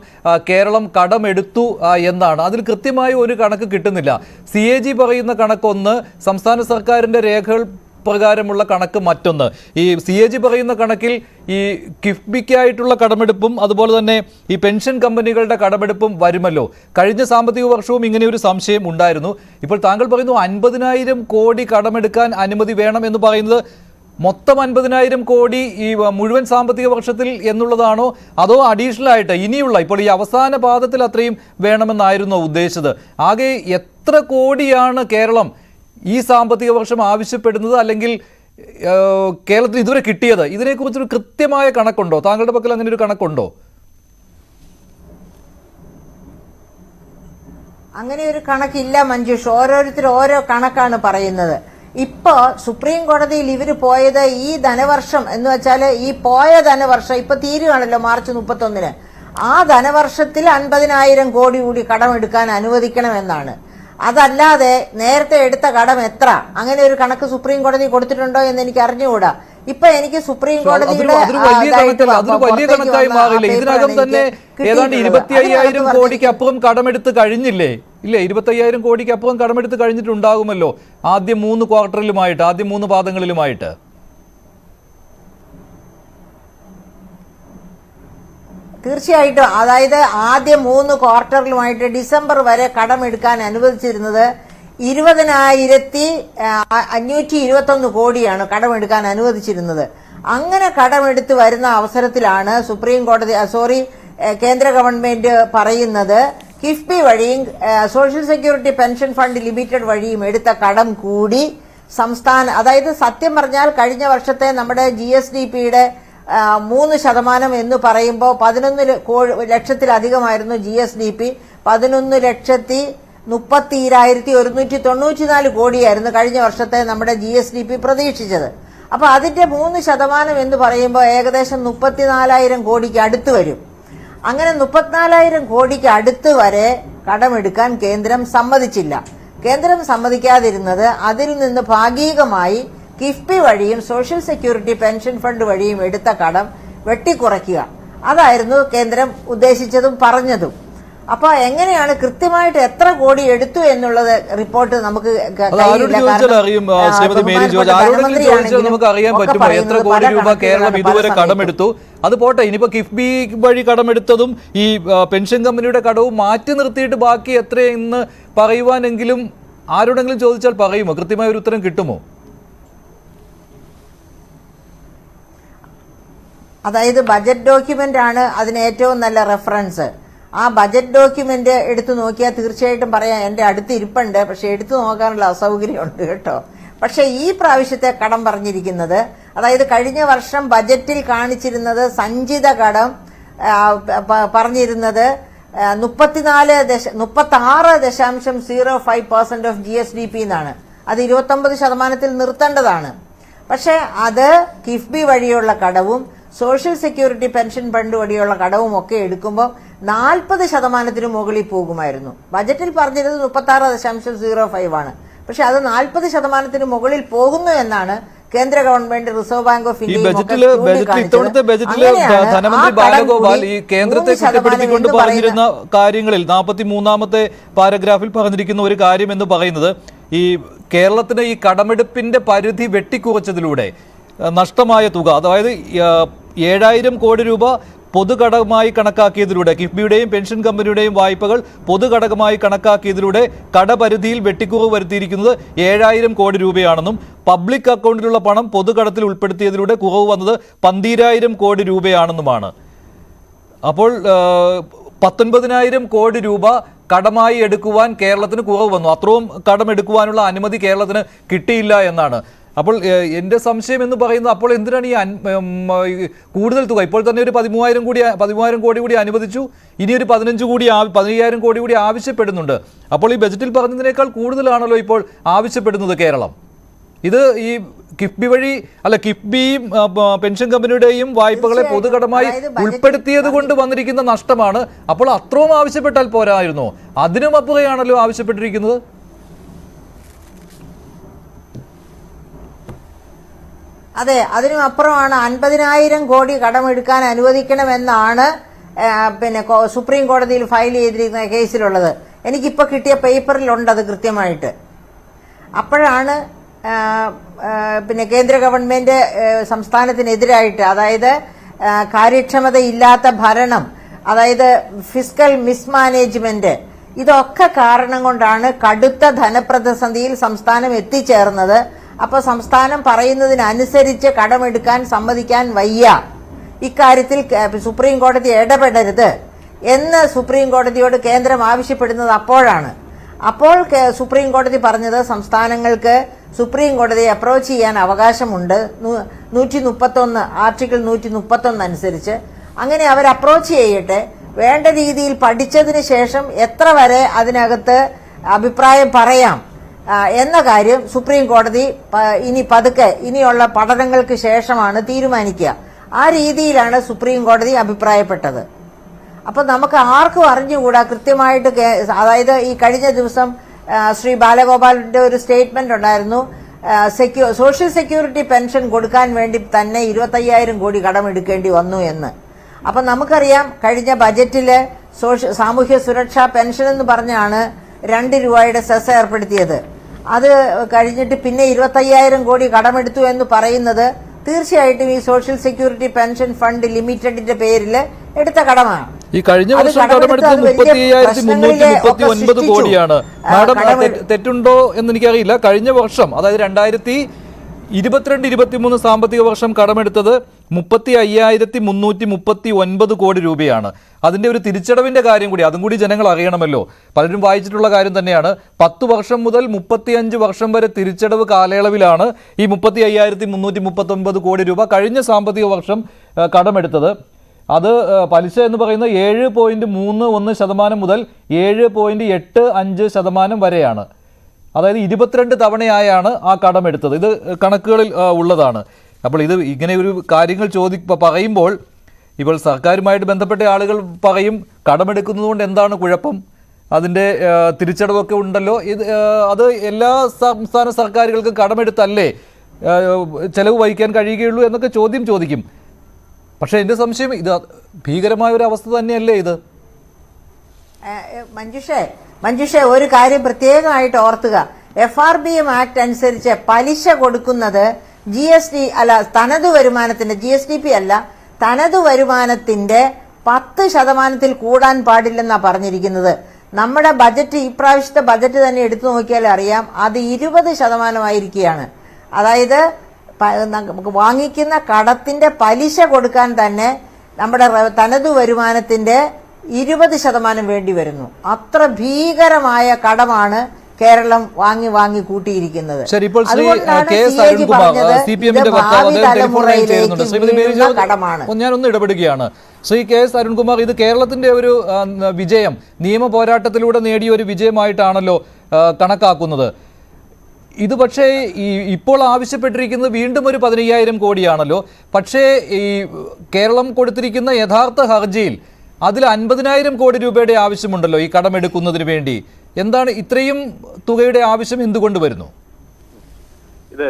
കേരളം കടമെടുത്തു എന്നാണ്. അതിൽ കൃത്യമായ ഒരു കണക്ക് കിട്ടുന്നില്ല. CAG പറയുന്ന കണക്കൊന്ന്, സംസ്ഥാന സർക്കാരിന്റെ രേഖകൾ പ്രകാരമുള്ള കണക്ക് മറ്റൊന്ന്. ഈ CAG പറയുന്ന കണക്കിൽ ഈ കിഫ്ബിക്കായിട്ടുള്ള കടമെടുപ്പും അതുപോലെ തന്നെ ഈ പെൻഷൻ കമ്പനികളുടെ കടമെടുപ്പും വരുമല്ലോ. കഴിഞ്ഞ സാമ്പത്തിക വർഷവും ഇങ്ങനെ ഒരു സംശയം ഉണ്ടായിരുന്നു. ഇപ്പോൾ താങ്കൾ പറയുന്നു 50,000 കോടി കടമെടുക്കാൻ അനുമതി വേണം എന്ന് പറയുന്നത് മൊത്തം 50,000 കോടി ഈ മുഴുവൻ സാമ്പത്തിക വർഷത്തിൽ എന്നുള്ളതാണോ, അതോ അഡീഷണൽ ആയിട്ട് ഇനിയുള്ള ഇപ്പോൾ ഈ അവസാന പാദത്തിൽ അത്രയും വേണമെന്നായിരുന്നോ ഉദ്ദേശിച്ചത്? ആകെ എത്ര കോടിയാണ് കേരളം ഈ സാമ്പത്തിക വർഷം ആവശ്യപ്പെടുന്നത്, അല്ലെങ്കിൽ കേരളത്തിൽ ഇതുവരെ കിട്ടിയത്? ഇതിനെക്കുറിച്ചൊരു കൃത്യമായ കണക്കുണ്ടോ? താങ്കളുടെ പക്കൽ അങ്ങനെ ഒരു കണക്കുണ്ടോ? അങ്ങനെ ഒരു കണക്കില്ല മഞ്ജുഷ്. ഓരോരുത്തർ ഓരോ കണക്കാണ് പറയുന്നത്. ഇപ്പോ സുപ്രീം കോടതിയിൽ ഇവര് പോയത് ഈ ധനവർഷം എന്ന് വെച്ചാൽ ഈ പോയ ധനവർഷം ഇപ്പൊ തീരുകയാണല്ലോ മാർച്ച് 31-ന്. ആ ധനവർഷത്തിൽ 50,000 കോടി കൂടി കടമെടുക്കാൻ അനുവദിക്കണമെന്നാണ്. അതല്ലാതെ നേരത്തെ എടുത്ത കടം എത്ര, അങ്ങനെ ഒരു കണക്ക് സുപ്രീം കോടതി കൊടുത്തിട്ടുണ്ടോ എന്ന് എനിക്ക് അറിഞ്ഞുകൂടാ. ഇപ്പൊ എനിക്ക് സുപ്രീം കോടതിയുടെ ഇതിനകം തന്നെ ഏതാണ്ട് 25,000 കോടിക്ക് അപ്പുറം കടമെടുത്ത് കഴിഞ്ഞില്ലേ? ഇല്ലേ, 25,000 കോടിക്ക് അപ്പുറം കടമെടുത്ത് കഴിഞ്ഞിട്ടുണ്ടാകുമല്ലോ ആദ്യം 3 ക്വാർട്ടറിലുമായിട്ട്, ആദ്യം 3 പാദങ്ങളിലുമായിട്ട്. തീർച്ചയായിട്ടും. അതായത് ആദ്യം 3 ക്വാർട്ടറിലുമായിട്ട് ഡിസംബർ വരെ കടമെടുക്കാൻ അനുവദിച്ചിരുന്നത് 20,521 കോടിയാണ് കടമെടുക്കാൻ അനുവദിച്ചിരുന്നത്. അങ്ങനെ കടമെടുത്ത് വരുന്ന അവസരത്തിലാണ് കേന്ദ്ര ഗവൺമെന്റ് പറയുന്നത് കിഫ്ബി വഴിയും social security pension fund limited വഴിയും എടുത്ത കടം കൂടി അതായത് സത്യം പറഞ്ഞാൽ കഴിഞ്ഞ വർഷത്തെ നമ്മുടെ GSDPയുടെ 3% എന്ന് പറയുമ്പോൾ 11 ലക്ഷത്തിലധികമായിരുന്നു GSDP. 11,32,194 കോടിയായിരുന്നു കഴിഞ്ഞ വർഷത്തെ നമ്മുടെ GSDP പ്രതീക്ഷിച്ചത്. അപ്പൊ അതിന്റെ 3% എന്ന് പറയുമ്പോൾ ഏകദേശം 34,000 കോടിക്ക് അടുത്ത് വരും. അങ്ങനെ 34,000 കോടിക്ക് അടുത്ത് വരെ കടമെടുക്കാൻ കേന്ദ്രം സമ്മതിച്ചില്ല. കേന്ദ്രം സമ്മതിക്കാതിരുന്നത് അതിൽ നിന്ന് ഭാഗികമായി കിഫ്ബി വഴിയും സോഷ്യൽ സെക്യൂരിറ്റി പെൻഷൻ ഫണ്ട് വഴിയും എടുത്ത കടം വെട്ടിക്കുറയ്ക്കുക. അതായിരുന്നു കേന്ദ്രം ഉദ്ദേശിച്ചതും പറഞ്ഞതും. അപ്പൊ എങ്ങനെയാണ് കൃത്യമായിട്ട് എത്ര കോടി എടുത്തു എന്നുള്ളത് റിപ്പോർട്ട് നമുക്ക് ശ്രീമതി മേരി ജോർജ് ആരോടെങ്കിലും ചോദിച്ചാൽ നമുക്ക് അറിയാൻ പറ്റുമോ എത്ര കോടി രൂപ കേരളം ഇതുവരെ കടമെടുത്തു? അത് പോട്ടെ, ഇനിയിപ്പോ കിഫ്ബി വഴി കടമെടുത്തതും ഈ പെൻഷൻ കമ്പനിയുടെ കടവും മാറ്റി നിർത്തിയിട്ട് ബാക്കി എത്രയെന്ന് പറയുവാനെങ്കിലും ആരോടെങ്കിലും ചോദിച്ചാൽ പറയുമോ? കൃത്യമായ ഒരു ഉത്തരം കിട്ടുമോ? അതായത് ബജറ്റ് ഡോക്യുമെന്റ് ആണ് അതിന് ഏറ്റവും നല്ല റെഫറൻസ്. ആ ബജറ്റ് ഡോക്യുമെന്റ് എടുത്തു നോക്കിയാൽ തീർച്ചയായിട്ടും പറയാം എന്റെ അടുത്ത് ഇരിപ്പുണ്ട്, പക്ഷെ എടുത്തു നോക്കാനുള്ള അസൗകര്യമുണ്ട് കേട്ടോ. പക്ഷെ ഈ പ്രാവശ്യത്തെ കടം പറഞ്ഞിരിക്കുന്നത്, അതായത് കഴിഞ്ഞ വർഷം ബജറ്റിൽ കാണിച്ചിരുന്നത് സഞ്ചിത കടം പറഞ്ഞിരുന്നത് 36.05% ഓഫ് GSDP എന്നാണ്. അത് 29% നിർത്തേണ്ടതാണ്. പക്ഷെ അത് കിഫ്ബി വഴിയുള്ള കടവും സോഷ്യൽ സെക്യൂരിറ്റി പെൻഷൻ ഫണ്ട് വഴിയുള്ള കടവും ഒക്കെ എടുക്കുമ്പോൾ 40% മുകളിൽ പോകുമായിരുന്നു. ബജറ്റിൽ പറഞ്ഞിരുന്നത് 36.05 ആണ്. പക്ഷെ അത് 40% മുകളിൽ പോകുന്നു എന്നാണ് കേന്ദ്ര government, reserve bank of India ധനമന്ത്രി ബാലഗോപാൽ ഈ കേന്ദ്രത്തെ കുറ്റപ്പെടുത്തിക്കൊണ്ട് പറഞ്ഞിരുന്ന കാര്യങ്ങളിൽ 43-ാമത്തെ പാരഗ്രാഫിൽ പറഞ്ഞിരിക്കുന്ന ഒരു കാര്യം എന്ന് പറയുന്നത് ഈ കേരളത്തിന് ഈ കടമെടുപ്പിന്റെ പരിധി വെട്ടിക്കുറച്ചതിലൂടെ നഷ്ടമായ തുക, അതായത് 7,000 കോടി രൂപ പൊതുഘടകമായി കണക്കാക്കിയതിലൂടെ കിഫ്ബിയുടെയും പെൻഷൻ കമ്പനിയുടെയും വായ്പകൾ പൊതുഘടകമായി കണക്കാക്കിയതിലൂടെ കടപരിധിയിൽ വെട്ടിക്കുറവ് വരുത്തിയിരിക്കുന്നത് 7,000 കോടി രൂപയാണെന്നും പബ്ലിക് അക്കൗണ്ടിലുള്ള പണം പൊതുകടത്തിൽ ഉൾപ്പെടുത്തിയതിലൂടെ കുറവ് വന്നത് 12,000 കോടി രൂപയാണെന്നുമാണ്. അപ്പോൾ 19,000 കോടി രൂപ കടമായി എടുക്കുവാൻ കേരളത്തിന് കുറവ് വന്നു. അത്രയും കടമെടുക്കുവാനുള്ള അനുമതി കേരളത്തിന് കിട്ടിയില്ല എന്നാണ്. അപ്പോൾ എൻ്റെ സംശയം എന്ന് പറയുന്നത്, അപ്പോൾ എന്തിനാണ് ഈ കൂടുതൽ തുക? ഇപ്പോൾ തന്നെ ഒരു 13,000 കോടി കൂടി അനുവദിച്ചു, ഇനി ഒരു 15,000 കോടി കൂടി ആവശ്യപ്പെടുന്നുണ്ട്. അപ്പോൾ ഈ ബജറ്റിൽ പറഞ്ഞതിനേക്കാൾ കൂടുതലാണല്ലോ ഇപ്പോൾ ആവശ്യപ്പെടുന്നത് കേരളം. ഇത് ഈ കിഫ്ബി വഴി കിഫ്ബിയും പെൻഷൻ കമ്പനിയുടെയും വായ്പകളെ പൊതുകടമായി ഉൾപ്പെടുത്തിയത് കൊണ്ട് വന്നിരിക്കുന്ന നഷ്ടമാണ്. അപ്പോൾ അത്രയും ആവശ്യപ്പെട്ടാൽ പോരായിരുന്നോ? അതിനും അപ്പുറയാണല്ലോ ആവശ്യപ്പെട്ടിരിക്കുന്നത്. അതെ, അതിനും അപ്പുറമാണ്. 50,000 കോടി കടമെടുക്കാൻ അനുവദിക്കണമെന്നാണ് പിന്നെ സുപ്രീം കോടതിയിൽ ഫയൽ ചെയ്തിരിക്കുന്ന കേസിലുള്ളത്. എനിക്കിപ്പോൾ കിട്ടിയ പേപ്പറിലുണ്ട് അത് കൃത്യമായിട്ട്. അപ്പോഴാണ് പിന്നെ കേന്ദ്ര ഗവൺമെന്റ് സംസ്ഥാനത്തിനെതിരായിട്ട്, അതായത് കാര്യക്ഷമതയില്ലാത്ത ഭരണം, അതായത് ഫിസ്ക്കൽ മിസ്മാനേജ്മെന്റ്, ഇതൊക്കെ കാരണം കൊണ്ടാണ് കടുത്ത ധനപ്രതിസന്ധിയിൽ സംസ്ഥാനം എത്തിച്ചേർന്നത്. അപ്പോൾ സംസ്ഥാനം പറയുന്നതിനനുസരിച്ച് കടമെടുക്കാൻ സമ്മതിക്കാൻ വയ്യ. ഇക്കാര്യത്തിൽ സുപ്രീം കോടതി ഇടപെടരുത് എന്ന് സുപ്രീം കോടതിയോട് കേന്ദ്രം ആവശ്യപ്പെടുന്നത് അപ്പോഴാണ്. അപ്പോൾ സുപ്രീം കോടതി പറഞ്ഞത് സംസ്ഥാനങ്ങൾക്ക് സുപ്രീം കോടതിയെ അപ്രോച്ച് ചെയ്യാൻ അവകാശമുണ്ട് 131 ആർട്ടിക്കിൾ 131 അനുസരിച്ച്. അങ്ങനെ അവർ അപ്രോച്ച് ചെയ്യട്ടെ, വേണ്ട രീതിയിൽ പഠിച്ചതിന് ശേഷം എത്ര വരെ അതിനകത്ത് അഭിപ്രായം പറയാം എന്ന കാര്യം സുപ്രീം കോടതി ഇനി പതുക്കെ ഇനിയുള്ള പഠനങ്ങൾക്ക് ശേഷമാണ് തീരുമാനിക്കുക. ആ രീതിയിലാണ് സുപ്രീം കോടതി അഭിപ്രായപ്പെട്ടത്. അപ്പൊ നമുക്ക് ആർക്കും അറിഞ്ഞുകൂടാ കൃത്യമായിട്ട്. അതായത് ഈ കഴിഞ്ഞ ദിവസം ശ്രീ ബാലഗോപാലിന്റെ ഒരു സ്റ്റേറ്റ്മെന്റ് ഉണ്ടായിരുന്നു, സോഷ്യൽ സെക്യൂരിറ്റി പെൻഷൻ കൊടുക്കാൻ വേണ്ടി തന്നെ 25,000 കോടി കടമെടുക്കേണ്ടി വന്നു എന്ന്. അപ്പൊ നമുക്കറിയാം കഴിഞ്ഞ ബജറ്റില് സാമൂഹ്യ സുരക്ഷാ പെൻഷൻ എന്ന് പറഞ്ഞാണ് 2 രൂപയുടെ സെസ് ഏർപ്പെടുത്തിയത്. അത് കഴിഞ്ഞിട്ട് പിന്നെ 25,000 കോടി കടമെടുത്തു എന്ന് പറയുന്നത് തീർച്ചയായിട്ടും ഈ സോഷ്യൽ സെക്യൂരിറ്റി പെൻഷൻ ഫണ്ട് ലിമിറ്റഡിന്റെ പേരിൽ എടുത്ത കടമാണ്. ഈ കഴിഞ്ഞ വർഷം കടമെടുത്തത് 30,339 കോടിയാണ്. മാഡം തെറ്റുണ്ടോ എന്ന് എനിക്കറിയില്ല. കഴിഞ്ഞ വർഷം, അതായത് 2022-23 സാമ്പത്തിക വർഷം കടമെടുത്തത് 35,339 കോടി രൂപയാണ്. അതിന്റെ ഒരു തിരിച്ചടവിന്റെ കാര്യം കൂടി, അതും കൂടി ജനങ്ങൾ അറിയണമല്ലോ. പലരും വായിച്ചിട്ടുള്ള കാര്യം തന്നെയാണ്. 10 വർഷം മുതൽ 35 വർഷം വരെ തിരിച്ചടവ് കാലയളവിലാണ് ഈ 35,339 കോടി രൂപ കഴിഞ്ഞ സാമ്പത്തിക വർഷം കടമെടുത്തത്. അത് പലിശ എന്ന് പറയുന്നത് 7.31% മുതൽ 7.85% വരെയാണ്. അതായത് 22 തവണയായാണ് ആ കടമെടുത്തത്. ഇത് കണക്കുകളിൽ ഉള്ളതാണ്. അപ്പോൾ ഇത് ഇങ്ങനെ ഒരു കാര്യങ്ങൾ പറയുമ്പോൾ ഇപ്പോൾ സർക്കാരുമായിട്ട് ബന്ധപ്പെട്ട ആളുകൾ പറയും, കടമെടുക്കുന്നതുകൊണ്ട് എന്താണ് കുഴപ്പം, അതിൻ്റെ തിരിച്ചടവൊക്കെ ഉണ്ടല്ലോ, അത് എല്ലാ സംസ്ഥാന സർക്കാരുകൾക്കും കടമെടുത്തല്ലേ ചെലവ് വഹിക്കാൻ കഴിയുകയുള്ളൂ എന്നൊക്കെ ചോദിക്കും. പക്ഷേ എൻ്റെ സംശയം, ഇത് ഭീകരമായ ഒരു അവസ്ഥ തന്നെയല്ലേ ഇത്? മഞ്ജുഷേ ഒരു കാര്യം പ്രത്യേകമായിട്ട് ഓർത്തുക. FRBM ആക്ട് അനുസരിച്ച് പലിശ കൊടുക്കുന്നത് GST അല്ല, തനതു വരുമാനത്തിന്റെ, GSDP അല്ല, തനതു വരുമാനത്തിന്റെ 10% കൂടാൻ പാടില്ലെന്നാ പറഞ്ഞിരിക്കുന്നത്. നമ്മുടെ ബജറ്റ്, ഇപ്രാവശ്യത്തെ ബജറ്റ് തന്നെ എടുത്തു നോക്കിയാൽ അറിയാം, അത് 20% അതായത് വാങ്ങിക്കുന്ന കടത്തിന്റെ പലിശ കൊടുക്കാൻ തന്നെ നമ്മുടെ തനതു വരുമാനത്തിന്റെ 20% വേണ്ടി വരുന്നു. അത്ര ഭീകരമായ കടമാണ് കേരളം വാങ്ങി കൂട്ടിയിരിക്കുന്നത്. കടമാണ്. ഞാനൊന്ന് ഇടപെടുകയാണ്. ശ്രീ KS അരുൺകുമാർ, ഇത് കേരളത്തിന്റെ ഒരു വിജയം, നിയമ പോരാട്ടത്തിലൂടെ നേടിയ ഒരു വിജയമായിട്ടാണല്ലോ കണക്കാക്കുന്നത്. ഇത് പക്ഷേ ഇപ്പോൾ ആവശ്യപ്പെട്ടിരിക്കുന്നത് വീണ്ടും ഒരു 15,000 കോടിയാണല്ലോ. പക്ഷേ ഈ കേരളം കൊടുത്തിരിക്കുന്ന യഥാർത്ഥ ഹർജിയിൽ അതിൽ 50,000 കോടി രൂപയുടെ ആവശ്യമുണ്ടല്ലോ ഈ കടമെടുക്കുന്നതിന് വേണ്ടി. എന്താണ് ഇത്രയും തുകയുടെ ആവശ്യം, എന്തുകൊണ്ട് വരുന്നു? ഇത്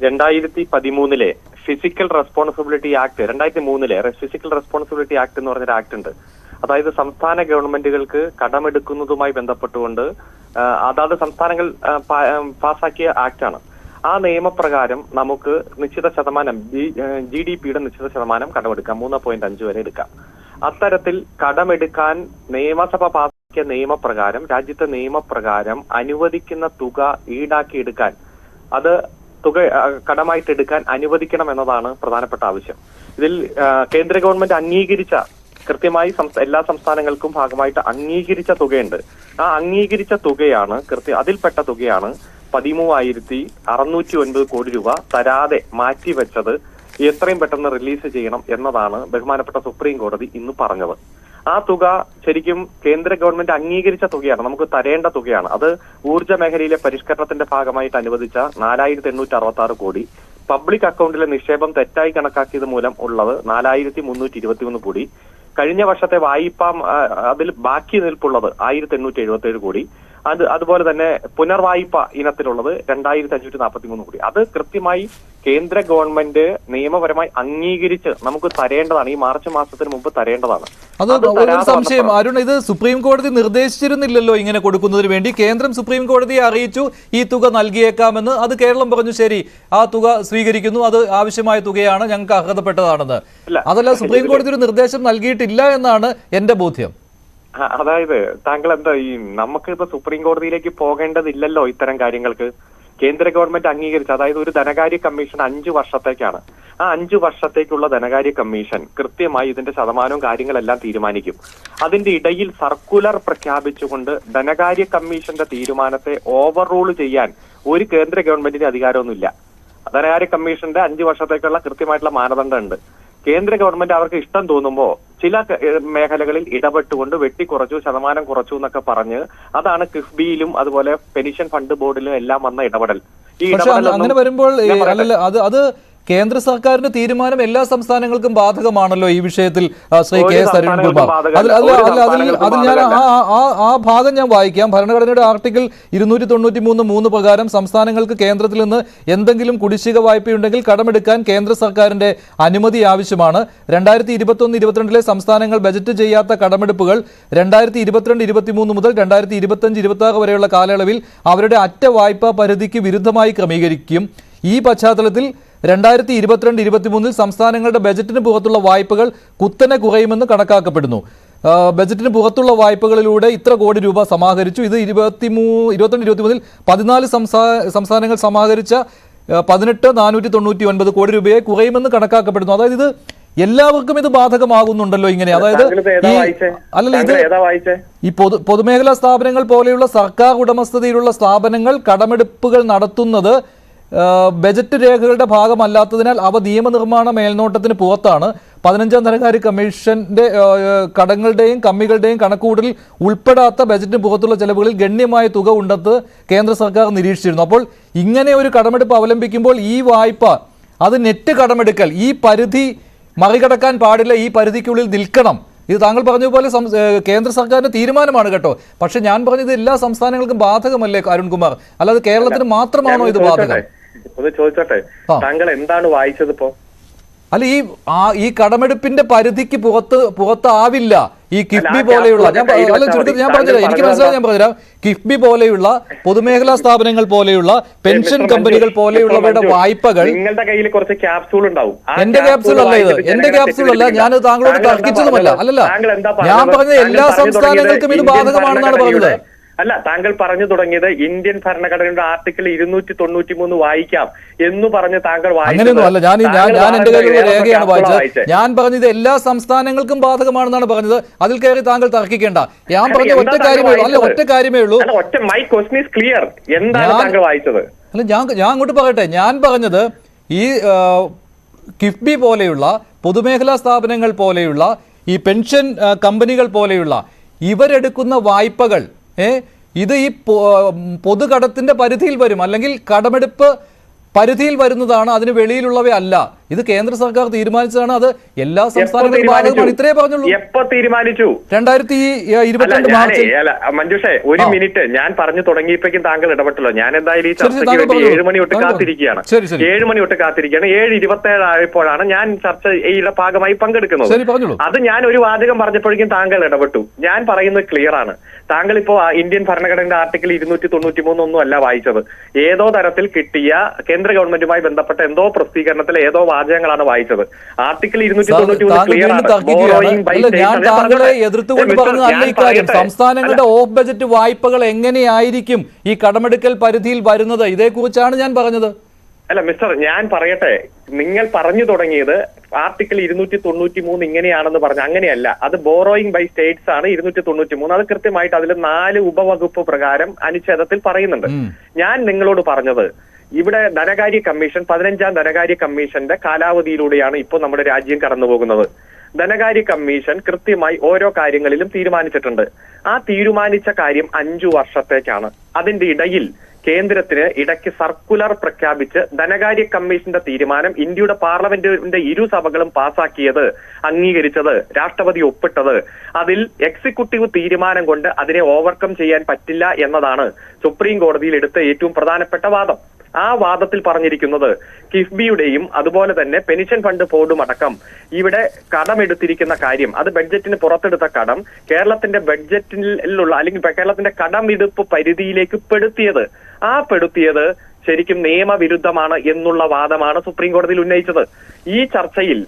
2013 physical responsibility act, 2003 physical responsibility act എന്ന് പറഞ്ഞൊരു ആക്ട് ഉണ്ട്. അതായത് സംസ്ഥാന ഗവൺമെന്റുകൾക്ക് കടമെടുക്കുന്നതുമായി ബന്ധപ്പെട്ടുകൊണ്ട് അതാത് സംസ്ഥാനങ്ങൾ പാസാക്കിയ ആക്ടാണ്. ആ നിയമപ്രകാരം നമുക്ക് നിശ്ചിത ശതമാനം GDPയുടെ നിശ്ചിത ശതമാനം കടമെടുക്കാം, 3.5 വരെ എടുക്കാം. അത്തരത്തിൽ കടമെടുക്കാൻ നിയമസഭ പാസാക്കിയ നിയമപ്രകാരം, രാജ്യത്തെ നിയമപ്രകാരം അനുവദിക്കുന്ന തുക ഈടാക്കിയെടുക്കാൻ, അത് തുക കടമായിട്ട് എടുക്കാൻ അനുവദിക്കണം എന്നതാണ് പ്രധാനപ്പെട്ട ആവശ്യം. ഇതിൽ കേന്ദ്ര ഗവൺമെന്റ് അംഗീകരിച്ച, കൃത്യമായി എല്ലാ സംസ്ഥാനങ്ങൾക്കും ഭാഗമായിട്ട് അംഗീകരിച്ച തുകയുണ്ട്. ആ അംഗീകരിച്ച തുകയാണ് അതിൽപ്പെട്ട തുകയാണ് 13,609 കോടി രൂപ തരാതെ മാറ്റിവെച്ചത്. എത്രയും പെട്ടെന്ന് റിലീസ് ചെയ്യണം എന്നതാണ് ബഹുമാനപ്പെട്ട സുപ്രീം കോടതി ഇന്ന് പറഞ്ഞത്. ആ തുക ശരിക്കും കേന്ദ്ര ഗവൺമെന്റ് അംഗീകരിച്ച തുകയാണ്, നമുക്ക് തരേണ്ട തുകയാണ്. അത് ഊർജ്ജ മേഖലയിലെ പരിഷ്കരണത്തിന്റെ ഭാഗമായിട്ട് അനുവദിച്ച 4,866 കോടി, പബ്ലിക് അക്കൗണ്ടിലെ നിക്ഷേപം തെറ്റായി കണക്കാക്കിയത് മൂലം ഉള്ളത് 4,321 കോടി, കഴിഞ്ഞ വർഷത്തെ വായ്പ അതിൽ ബാക്കി നിൽപ്പുള്ളത് 1,877 കോടി, അതുപോലെ തന്നെ പുനർവായ്പ ഇനത്തിലുള്ളത് 2,543 കോടി. അത് കൃത്യമായി കേന്ദ്ര ഗവൺമെന്റ് നിയമപരമായി അംഗീകരിച്ച് നമുക്ക് തരേണ്ടതാണ്. ഈ മാർച്ച് മാസത്തിന് മുമ്പ് തരേണ്ടതാണ്. അത് സംശയം അരുൺ, ഇത് സുപ്രീം കോടതി നിർദ്ദേശിച്ചിരുന്നില്ലല്ലോ ഇങ്ങനെ കൊടുക്കുന്നതിന് വേണ്ടി. കേന്ദ്രം സുപ്രീം കോടതിയെ അറിയിച്ചു ഈ തുക നൽകിയേക്കാമെന്ന്. അത് കേരളം പറഞ്ഞു ശരി, ആ തുക സ്വീകരിക്കുന്നു, അത് ആവശ്യമായ തുകയാണ്, ഞങ്ങൾക്ക് അർഹതപ്പെട്ടതാണെന്ന്. അതല്ല, സുപ്രീം കോടതി ഒരു നിർദ്ദേശം നൽകിയിട്ടില്ല എന്നാണ് എന്റെ ബോധ്യം. അതായത് താങ്കൾ എന്താ നമുക്കിപ്പോ സുപ്രീം കോടതിയിലേക്ക് പോകേണ്ടതില്ലല്ലോ ഇത്തരം കാര്യങ്ങൾക്ക്. കേന്ദ്ര ഗവൺമെന്റ് അംഗീകരിച്ച, അതായത് ഒരു ധനകാര്യ കമ്മീഷൻ 5 വർഷത്തേക്കാണ്. ആ 5 വർഷത്തേക്കുള്ള ധനകാര്യ കമ്മീഷൻ കൃത്യമായി ഇതിന്റെ ശതമാനവും കാര്യങ്ങളെല്ലാം തീരുമാനിക്കും. അതിന്റെ ഇടയിൽ സർക്കുലർ പ്രഖ്യാപിച്ചുകൊണ്ട് ധനകാര്യ കമ്മീഷന്റെ തീരുമാനത്തെ ഓവർ റൂൾ ചെയ്യാൻ ഒരു കേന്ദ്ര ഗവൺമെന്റിന് അധികാരമൊന്നുമില്ല. ധനകാര്യ കമ്മീഷന്റെ 5 വർഷത്തേക്കുള്ള കൃത്യമായിട്ടുള്ള മാനദണ്ഡം ഉണ്ട്. കേന്ദ്ര ഗവൺമെന്റ് അവർക്ക് ഇഷ്ടം തോന്നുമ്പോൾ ചില മേഖലകളിൽ ഇടപെട്ടുകൊണ്ട് വെട്ടിക്കുറച്ചു, ശതമാനം കുറച്ചു എന്നൊക്കെ പറഞ്ഞ്, അതാണ് കിഫ്ബിയിലും അതുപോലെ പെൻഷൻ ഫണ്ട് ബോർഡിലും എല്ലാം വന്ന ഇടപെടൽ. ഈ അങ്ങനെ വരുമ്പോൾ അത് കേന്ദ്ര സർക്കാരിന്റെ തീരുമാനം എല്ലാ സംസ്ഥാനങ്ങൾക്കും ബാധകമാണല്ലോ ഈ വിഷയത്തിൽ. ശ്രീ KS അരുൺകുമാർ, അതിൽ ഞാൻ ആ ഭാഗം ഞാൻ വായിക്കാം. ഭരണഘടനയുടെ ആർട്ടിക്കിൾ 293(3) പ്രകാരം സംസ്ഥാനങ്ങൾക്ക് കേന്ദ്രത്തിൽ നിന്ന് എന്തെങ്കിലും കുടിശ്ശിക വായ്പയുണ്ടെങ്കിൽ കടമെടുക്കാൻ കേന്ദ്ര സർക്കാരിന്റെ അനുമതി ആവശ്യമാണ്. 2021-22 സംസ്ഥാനങ്ങൾ ബജറ്റ് ചെയ്യാത്ത കടമെടുപ്പുകൾ 2022-23 മുതൽ 2025-26 വരെയുള്ള കാലയളവിൽ അവരുടെ അറ്റ വായ്പാ പരിധിക്ക് വിരുദ്ധമായി ക്രമീകരിക്കും. ഈ പശ്ചാത്തലത്തിൽ 2022-23 സംസ്ഥാനങ്ങളുടെ ബജറ്റിന് പുറത്തുള്ള വായ്പകൾ കുത്തനെ കുറയുമെന്ന് കണക്കാക്കപ്പെടുന്നു. ബജറ്റിന് പുറത്തുള്ള വായ്പകളിലൂടെ ഇത്ര കോടി രൂപ സമാഹരിച്ചു. ഇത് 2022-23 14 സംസ്ഥാനങ്ങൾ സമാഹരിച്ച 18,499 കോടി രൂപയെ കുറയുമെന്ന് കണക്കാക്കപ്പെടുന്നു. അതായത് ഇത് എല്ലാവർക്കും ഇത് ബാധകമാകുന്നുണ്ടല്ലോ ഇങ്ങനെ. അതായത് ഈ പൊതുമേഖലാ സ്ഥാപനങ്ങൾ പോലെയുള്ള സർക്കാർ ഉടമസ്ഥതയിലുള്ള സ്ഥാപനങ്ങൾ കടമെടുപ്പുകൾ നടത്തുന്നത് ബജറ്റ് രേഖകളുടെ ഭാഗമല്ലാത്തതിനാൽ അവ നിയമനിർമ്മാണ മേൽനോട്ടത്തിന് പുറത്താണ്. 15ാം ധനകാര്യ കമ്മീഷന്റെ കടങ്ങളുടെയും കമ്മികളുടെയും കണക്കുകൂട്ടലിൽ ഉൾപ്പെടാത്ത ബജറ്റിന് പുറത്തുള്ള ചെലവുകളിൽ ഗണ്യമായ തുക ഉണ്ടെന്ന് കേന്ദ്ര സർക്കാർ നിരീക്ഷിച്ചിരുന്നു. അപ്പോൾ ഇങ്ങനെ ഒരു കടമെടുപ്പ് അവലംബിക്കുമ്പോൾ ഈ വായ്പ, അത് നെറ്റ് കടമെടുക്കൽ, ഈ പരിധി മറികടക്കാൻ പാടില്ല, ഈ പരിധിക്കുള്ളിൽ നിൽക്കണം. ഇത് താങ്കൾ പറഞ്ഞതുപോലെ കേന്ദ്ര സർക്കാരിന്റെ തീരുമാനമാണ് കേട്ടോ. പക്ഷെ ഞാൻ പറഞ്ഞത് എല്ലാ സംസ്ഥാനങ്ങൾക്കും ബാധകമല്ലേ അരുൺകുമാർ, അല്ലാതെ കേരളത്തിന് മാത്രമാണോ ഇത് ബാധകം? ചോദിച്ചോട്ടെ, താങ്കൾ എന്താണ് വായിച്ചത് ഇപ്പോ? അല്ല, ഈ കടമെടുപ്പിന്റെ പരിധിക്ക് പുറത്താവില്ല ഈ കിഫ്ബി പോലെയുള്ള ഞാൻ പറഞ്ഞുതരാം, എനിക്ക് മനസ്സിലായി, ഞാൻ പറഞ്ഞുതരാം. കിഫ്ബി പോലെയുള്ള പൊതുമേഖലാ സ്ഥാപനങ്ങൾ പോലെയുള്ള പെൻഷൻ കമ്പനികൾ പോലെയുള്ളവരുടെ വായ്പകൾ നിങ്ങളുടെ കയ്യിൽ കുറച്ച് ക്യാപ്സൂൾ ഉണ്ടാവും. എന്റെ ക്യാപ്സൂൾ അല്ല ഇത്, എന്റെ ക്യാപ്സൂൾ അല്ല, ഞാനത് താങ്കളോട് തർക്കിച്ചതുമല്ല. അല്ലല്ല, ഞാൻ പറഞ്ഞത് എല്ലാ സംസ്ഥാനങ്ങൾക്കും ഇത് ബാധകമാണെന്നാണ് പറഞ്ഞത്. അല്ല, താങ്കൾ പറഞ്ഞു തുടങ്ങിയത് ഇന്ത്യൻ ഭരണഘടനയുടെ ആർട്ടിക്കിൾ 293 വായിക്കാം എന്ന് പറഞ്ഞ് താങ്കൾ അങ്ങനെയൊന്നും അല്ല. ഞാൻ എന്റെ കയ്യിലുള്ള രേഖയാണ് വായിച്ചത്. ഞാൻ പറഞ്ഞത് എല്ലാ സംസ്ഥാനങ്ങൾക്കും ബാധകമാണെന്നാണ് പറഞ്ഞത്. അതിൽ കയറി താങ്കൾ തർക്കിക്കേണ്ട. ഞാൻ പറഞ്ഞ ഒറ്റ കാര്യമേ ഉള്ളൂ. My question is clear. എന്താണ് താങ്കൾ വായിച്ചത്? അല്ല, ഞാൻ അങ്ങോട്ട് പറയട്ടെ. ഞാൻ പറഞ്ഞത് ഈ കിഫ്ബി പോലെയുള്ള പൊതുമേഖലാ സ്ഥാപനങ്ങൾ പോലെയുള്ള ഈ പെൻഷൻ കമ്പനികൾ പോലെയുള്ള ഇവരെടുക്കുന്ന വായ്പകൾ ഇത് ഈ പൊതുകടത്തിന്റെ പരിധിയിൽ വരും, അല്ലെങ്കിൽ കടമെടുപ്പ് പരിധിയിൽ വരുന്നതാണ്, അതിന് വെളിയിലുള്ളവയല്ല. ഇത് കേന്ദ്ര സർക്കാർ തീരുമാനിച്ചതാണ്. അത് എല്ലാ സംസ്ഥാനങ്ങളും ബാധകമാണ്. ഇത്രേ പറഞ്ഞുള്ളൂ. എപ്പോ തീരുമാനിച്ചു? 2022 മാർച്ചിൽ. മഞ്ജുഷേ, ഒരു മിനിറ്റ്, ഞാൻ പറഞ്ഞു തുടങ്ങിയപ്പോഴേക്കും താങ്കൾ ഇടപെട്ടല്ലോ. ഞാൻ എന്തായാലും ഈ ചർച്ചയ്ക്ക് വേണ്ടി 7 മണി തൊട്ട് കാത്തിരിക്കുകയാണ്. 7 മണി തൊട്ട് കാത്തിരിക്കുകയാണ്. 7:27 ആയപ്പോഴാണ് ഞാൻ ചർച്ചയുടെ ഭാഗമായി പങ്കെടുക്കുന്നത്. അത് ഞാൻ ഒരു വാചകം പറഞ്ഞപ്പോഴേക്കും താങ്കൾ ഇടപെട്ടു. ഞാൻ പറയുന്നത് ക്ലിയർ ആണ്. താങ്കൾ ഇപ്പോ ഇന്ത്യൻ ഭരണഘടനയുടെ ആർട്ടിക്കിൾ 293 ഒന്നും അല്ല വായിച്ചത്. ഏതോ തരത്തിൽ കിട്ടിയ കേന്ദ്ര ഗവൺമെന്റുമായി ബന്ധപ്പെട്ട എന്തോ പ്രസിദ്ധീകരണത്തിലെ ഏതോ വാചകങ്ങളാണ് വായിച്ചത്. ആർട്ടിക്കിൾ 293 ക്ലിയർ ആണ്. ഞാൻ താങ്കളെ എതിർത്തുകൊണ്ട് പറഞ്ഞതല്ല ഇക്കാര്യം. സംസ്ഥാനങ്ങളുടെ ഓഫ് ബജറ്റ് വായ്പകൾ എങ്ങനെയായിരിക്കും ഈ കടമെടുക്കൽ പരിധിയിൽ വരുന്നത്, ഇതേക്കുറിച്ചാണ് ഞാൻ പറഞ്ഞത്. അല്ല മിസ്റ്റർ, ഞാൻ പറയട്ടെ, നിങ്ങൾ പറഞ്ഞു തുടങ്ങിയത് ആർട്ടിക്കിൾ 293 ഇങ്ങനെയാണെന്ന് പറഞ്ഞു. അങ്ങനെയല്ല, അത് ബോറോയിങ് ബൈ സ്റ്റേറ്റ്സ് ആണ് 293. അത് കൃത്യമായിട്ട് അതിൽ 4 ഉപവകുപ്പ് പ്രകാരം അനുച്ഛേദത്തിൽ പറയുന്നുണ്ട്. ഞാൻ നിങ്ങളോട് പറഞ്ഞത് ഇവിടെ ധനകാര്യ കമ്മീഷൻ 15ാം ധനകാര്യ കമ്മീഷന്റെ കാലാവധിയിലൂടെയാണ് ഇപ്പോൾ നമ്മുടെ രാജ്യം കടന്നു പോകുന്നത്. ധനകാര്യ കമ്മീഷൻ കൃത്യമായി ഓരോ കാര്യങ്ങളിലും തീരുമാനിച്ചിട്ടുണ്ട്. ആ തീരുമാനിച്ച കാര്യം 5 വർഷത്തേക്കാണ്. അതിന്റെ ഇടയിൽ കേന്ദ്രത്തിന് ഇടയ്ക്ക് സർക്കുലർ പ്രഖ്യാപിച്ച് ധനകാര്യ കമ്മീഷന്റെ തീരുമാനം ഇന്ത്യയുടെ പാർലമെന്റിന്റെ 2 സഭകളും പാസാക്കിയത്, അംഗീകരിച്ചത്, രാഷ്ട്രപതി ഒപ്പിട്ടത്, അതിൽ എക്സിക്യൂട്ടീവ് തീരുമാനം കൊണ്ട് അതിനെ ഓവർകം ചെയ്യാൻ പറ്റില്ല എന്നതാണ് സുപ്രീം കോടതിയിൽ എടുത്ത ഏറ്റവും പ്രധാനപ്പെട്ട വാദം. ആ വാദത്തിൽ പറഞ്ഞിരിക്കുന്നത് കിഫ്ബിയുടെയും അതുപോലെ തന്നെ പെൻഷൻ ഫണ്ട് ബോർഡും അടക്കം ഇവിടെ കടമെടുത്തിരിക്കുന്ന കാര്യം, അത് ബഡ്ജറ്റിന് പുറത്തെടുത്ത കടം കേരളത്തിന്റെ ബഡ്ജറ്റിലുള്ള അല്ലെങ്കിൽ കേരളത്തിന്റെ കടമെടുപ്പ് പരിധിയിലേക്ക് പെടുത്തിയത് ശരിക്കും നിയമവിരുദ്ധമാണ് എന്നുള്ള വാദമാണ് സുപ്രീം കോടതിയിൽ ഉന്നയിച്ചത്. ഈ ചർച്ചയിൽ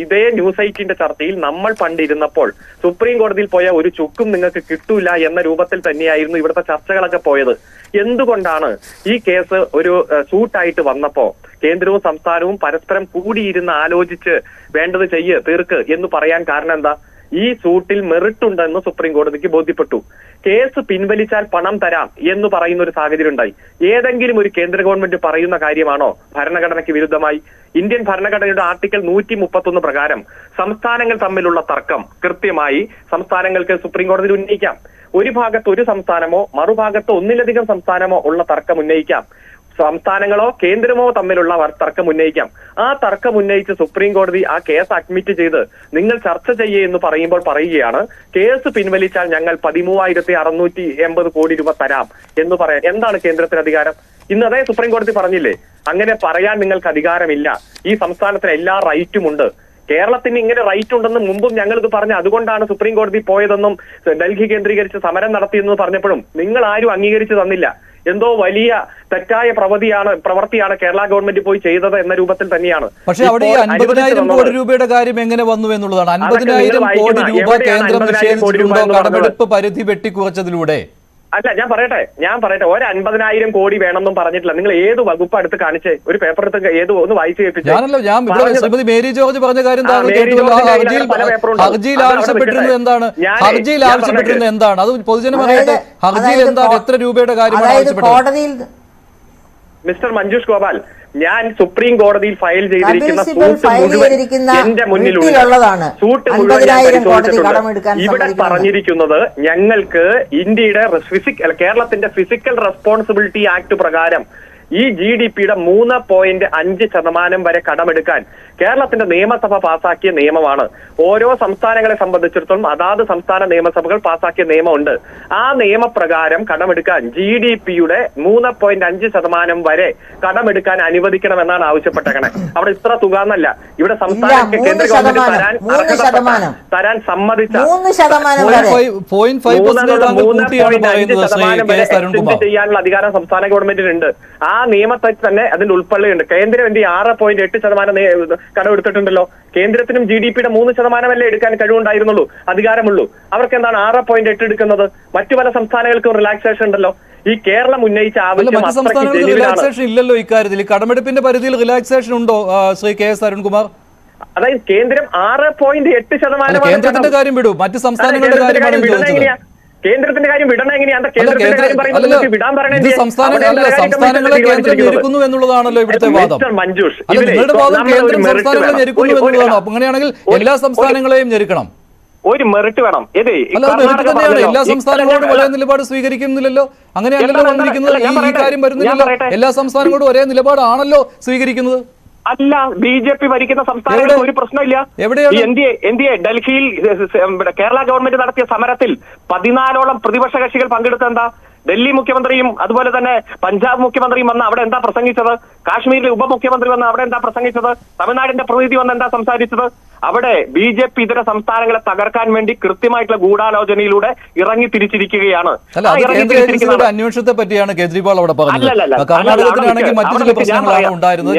ഇതേ ന്യൂസ് 8ന്റെ ചർച്ചയിൽ നമ്മൾ പണ്ടിരുന്നപ്പോൾ സുപ്രീം കോടതിയിൽ പോയ ഒരു ചുക്കും നിങ്ങൾക്ക് കിട്ടൂല എന്ന രൂപത്തിൽ തന്നെയായിരുന്നു ഇവിടുത്തെ ചർച്ചകളൊക്കെ പോയത്. എന്തുകൊണ്ടാണ് ഈ കേസ് ഒരു സൂട്ടായിട്ട് വന്നപ്പോ കേന്ദ്രവും സംസ്ഥാനവും പരസ്പരം കൂടിയിരുന്ന് ആലോചിച്ച് വേണ്ടത് തീർക്ക് എന്ന് പറയാൻ കാരണം എന്താ? ഈ സൂട്ടിൽ മെറിറ്റ് ഉണ്ടെന്ന് സുപ്രീം കോടതിക്ക് ബോധ്യപ്പെട്ടു. കേസ് പിൻവലിച്ചാൽ പണം തരാം എന്ന് പറയുന്ന ഒരു സാഹചര്യം ഉണ്ടായി. ഏതെങ്കിലും ഒരു കേന്ദ്ര ഗവൺമെന്റ് പറയുന്ന കാര്യമാണോ ഭരണഘടനയ്ക്ക് വിരുദ്ധമായി? ഇന്ത്യൻ ഭരണഘടനയുടെ ആർട്ടിക്കിൾ 131 പ്രകാരം സംസ്ഥാനങ്ങൾ തമ്മിലുള്ള തർക്കം കൃത്യമായി സംസ്ഥാനങ്ങൾക്ക് സുപ്രീം കോടതിയിൽ ഉന്നയിക്കാം. ഒരു ഭാഗത്ത് ഒരു സംസ്ഥാനമോ മറുഭാഗത്ത് ഒന്നിലധികം സംസ്ഥാനമോ ഉള്ള തർക്കം ഉന്നയിക്കാം. സംസ്ഥാനങ്ങളോ കേന്ദ്രമോ തമ്മിലുള്ള തർക്കം ഉന്നയിക്കാം. ആ തർക്കം ഉന്നയിച്ച് സുപ്രീം കോടതി ആ കേസ് അഡ്മിറ്റ് ചെയ്ത് നിങ്ങൾ ചർച്ച എന്ന് പറയുമ്പോൾ പറയുകയാണ്, കേസ് പിൻവലിച്ചാൽ ഞങ്ങൾ 13,680 കോടി രൂപ തരാം എന്ന് പറയാൻ എന്താണ് കേന്ദ്രത്തിന് അധികാരം? ഇന്ന് അതേ സുപ്രീം കോടതി പറഞ്ഞില്ലേ, അങ്ങനെ പറയാൻ നിങ്ങൾക്ക് അധികാരമില്ല. ഈ സംസ്ഥാനത്തിന് എല്ലാ റൈറ്റും ഉണ്ട്. കേരളത്തിന് ഇങ്ങനെ റൈറ്റ് ഉണ്ടെന്ന് മുമ്പും ഞങ്ങൾ ഇത് പറഞ്ഞു. അതുകൊണ്ടാണ് സുപ്രീം കോടതി പോയതെന്നും ഡൽഹി കേന്ദ്രീകരിച്ച് സമരം നടത്തിയെന്ന് പറഞ്ഞപ്പോഴും നിങ്ങൾ ആരും അംഗീകരിച്ചു തന്നില്ല. എന്തോ വലിയ തെറ്റായ പ്രവൃത്തിയാണ് കേരള ഗവൺമെന്റ് പോയി ചെയ്തത് എന്ന രൂപത്തിൽ തന്നെയാണ്. പക്ഷേ അവിടെ 50,000 കോടി രൂപയുടെ കാര്യം എങ്ങനെ വന്നു എന്നുള്ളതാണ്. 50,000 കോടി രൂപ കേന്ദ്രം നിഷേധിച്ചിട്ടുണ്ടോ കടമെടുപ്പ് പരിധി വെട്ടിക്കുറച്ചതിലൂടെ? അല്ല, ഞാൻ പറയട്ടെ, ഒരു 50,000 കോടി വേണമെന്നും പറഞ്ഞിട്ടില്ല. നിങ്ങൾ ഏത് വകുപ്പ് അടുത്ത് കാണിച്ചേ? ഒരു പേപ്പർ എടുത്ത് ഒന്ന് വായിച്ചു കേൾപ്പിച്ചു. ശ്രീമതി മേരി ജോർജ് പറഞ്ഞ കാര്യം ഹർജിയിൽ ആവശ്യപ്പെട്ടിരുന്നത് എന്താണ്? അത് പൊതുജനം അറിയട്ടെ. ഹർജിയിൽ എന്താണ്, എത്ര രൂപയുടെ കാര്യമാണ് ആവശ്യപ്പെട്ടത്? മിസ്റ്റർ മഞ്ജുഷ് ഗോപാൽ, ഞാൻ സുപ്രീം കോടതിയിൽ ഫയൽ ചെയ്തിരിക്കുന്ന സൂട്ട് മുഴുവൻ എന്റെ മുന്നിലുള്ള സൂട്ട് മുഴുവൻ ഞാൻ പരിശോധിച്ചിട്ടുണ്ട്. ഇവിടെ പറഞ്ഞിരിക്കുന്നത് ഞങ്ങൾക്ക് ഇന്ത്യയുടെ കേരളത്തിന്റെ ഫിസിക്കൽ റെസ്പോൺസിബിലിറ്റി ആക്ട് പ്രകാരം ഈ GDP-യുടെ 3.5% വരെ കടമെടുക്കാൻ കേരളത്തിന്റെ നിയമസഭ പാസാക്കിയ നിയമമാണ്. ഓരോ സംസ്ഥാനങ്ങളെ സംബന്ധിച്ചിടത്തോളം അതാത് സംസ്ഥാന നിയമസഭകൾ പാസാക്കിയ നിയമമുണ്ട്. ആ നിയമപ്രകാരം കടമെടുക്കാൻ GDP-യുടെ 3.5% വരെ കടമെടുക്കാൻ അനുവദിക്കണമെന്നാണ് ആവശ്യപ്പെട്ടേക്കണേ. അവിടെ ഇത്ര തുക എന്നല്ല, ഇവിടെ സംസ്ഥാനಕ್ಕೆ കേന്ദ്ര ഗവൺമെന്റ് തരാൻ സമ്മതിച്ച 3.5% ചെയ്യാനുള്ള അധികാരം സംസ്ഥാന ഗവൺമെന്റിനുണ്ട്. ആ നിയമത്തിൽ തന്നെ അതിന്റെ ഉൾപ്പെടെയുണ്ട്. കേന്ദ്രം എന്ത് 6.8% കടമെടുത്തിട്ടുണ്ടല്ലോ. കേന്ദ്രത്തിനും GDP-യുടെ 3% എടുക്കാൻ കഴിവുണ്ടായിരുന്നുള്ളൂ, അധികാരമുള്ളൂ. അവർക്ക് എന്താണ് 6.8 എടുക്കുന്നത്? മറ്റു പല സംസ്ഥാനങ്ങൾക്കും റിലാക്സേഷൻ ഉണ്ടല്ലോ. ഈ കേരളം ഉന്നയിച്ച ആവശ്യം റിലാക്സേഷൻ ഇല്ലല്ലോ ഇക്കാര്യത്തിൽ. കടമെടുപ്പിന്റെ പരിധിയിൽ റിലാക്സേഷൻ ഉണ്ടോ ശ്രീ KS അരുൺകുമാർ? അതായത് കേന്ദ്രം 6.8% കേന്ദ്രത്തിന്റെ കാര്യം വിടൂ, മറ്റു സംസ്ഥാനങ്ങളുടെ കാര്യമാണ് ചോദിച്ചത്. കേന്ദ്രത്തിന്റെ കാര്യം വിടണം എങ്ങനെയാണ്? സംസ്ഥാനങ്ങളെ കേന്ദ്രം ഞെരുക്കുന്നു എന്നുള്ളതാണല്ലോ ഇവിടുത്തെ വാദം. നിങ്ങളുടെ വാദം കേന്ദ്രം സംസ്ഥാനങ്ങളെ ഞെരുക്കുന്നു എന്നുള്ളതാണോ? അങ്ങനെയാണെങ്കിൽ എല്ലാ സംസ്ഥാനങ്ങളെയും ഞെരുക്കണം. ഒരു മെറിറ്റ് വേണം. മെറിറ്റ് തന്നെയാണ്. എല്ലാ സംസ്ഥാനങ്ങളോടും ഒരേ നിലപാട് സ്വീകരിക്കുന്നില്ലല്ലോ. അങ്ങനെയല്ലല്ലോ വന്നിരിക്കുന്നത്. ഈ കാര്യം വരുന്നില്ലല്ലോ. എല്ലാ സംസ്ഥാനങ്ങളോടും ഒരേ നിലപാടാണല്ലോ സ്വീകരിക്കുന്നത്. അല്ല, BJP ഭരിക്കുന്ന സംസ്ഥാനങ്ങളിൽ ഒരു പ്രശ്നമില്ല. എൻഡിഎ ഡൽഹിയിൽ കേരള ഗവൺമെന്റ് നടത്തിയ സമരത്തിൽ 14ഓളം പ്രതിപക്ഷ കക്ഷികൾ പങ്കെടുത്ത എന്താ? ഡൽഹി മുഖ്യമന്ത്രിയും അതുപോലെ തന്നെ പഞ്ചാബ് മുഖ്യമന്ത്രിയും വന്ന് അവിടെ എന്താ പ്രസംഗിച്ചത്? കാശ്മീരിലെ ഉപമുഖ്യമന്ത്രി വന്ന് അവിടെ എന്താ പ്രസംഗിച്ചത്? തമിഴ്നാടിന്റെ പ്രതിനിധി വന്ന് എന്താ സംസാരിച്ചത്? അവിടെ BJP ഇതര സംസ്ഥാനങ്ങളെ തകർക്കാൻ വേണ്ടി കൃത്യമായിട്ടുള്ള ഗൂഢാലോചനയിലൂടെ ഇറങ്ങി തിരിച്ചിരിക്കുകയാണ്. അന്വേഷണത്തെ പറ്റിയാണ് കേജ്രിവാൾ അവിടെ പറഞ്ഞത്. കർണാടകത്തിലാണെങ്കിൽ മറ്റു ചില പ്രശ്നങ്ങളാണ് ഉണ്ടായിരുന്നത്.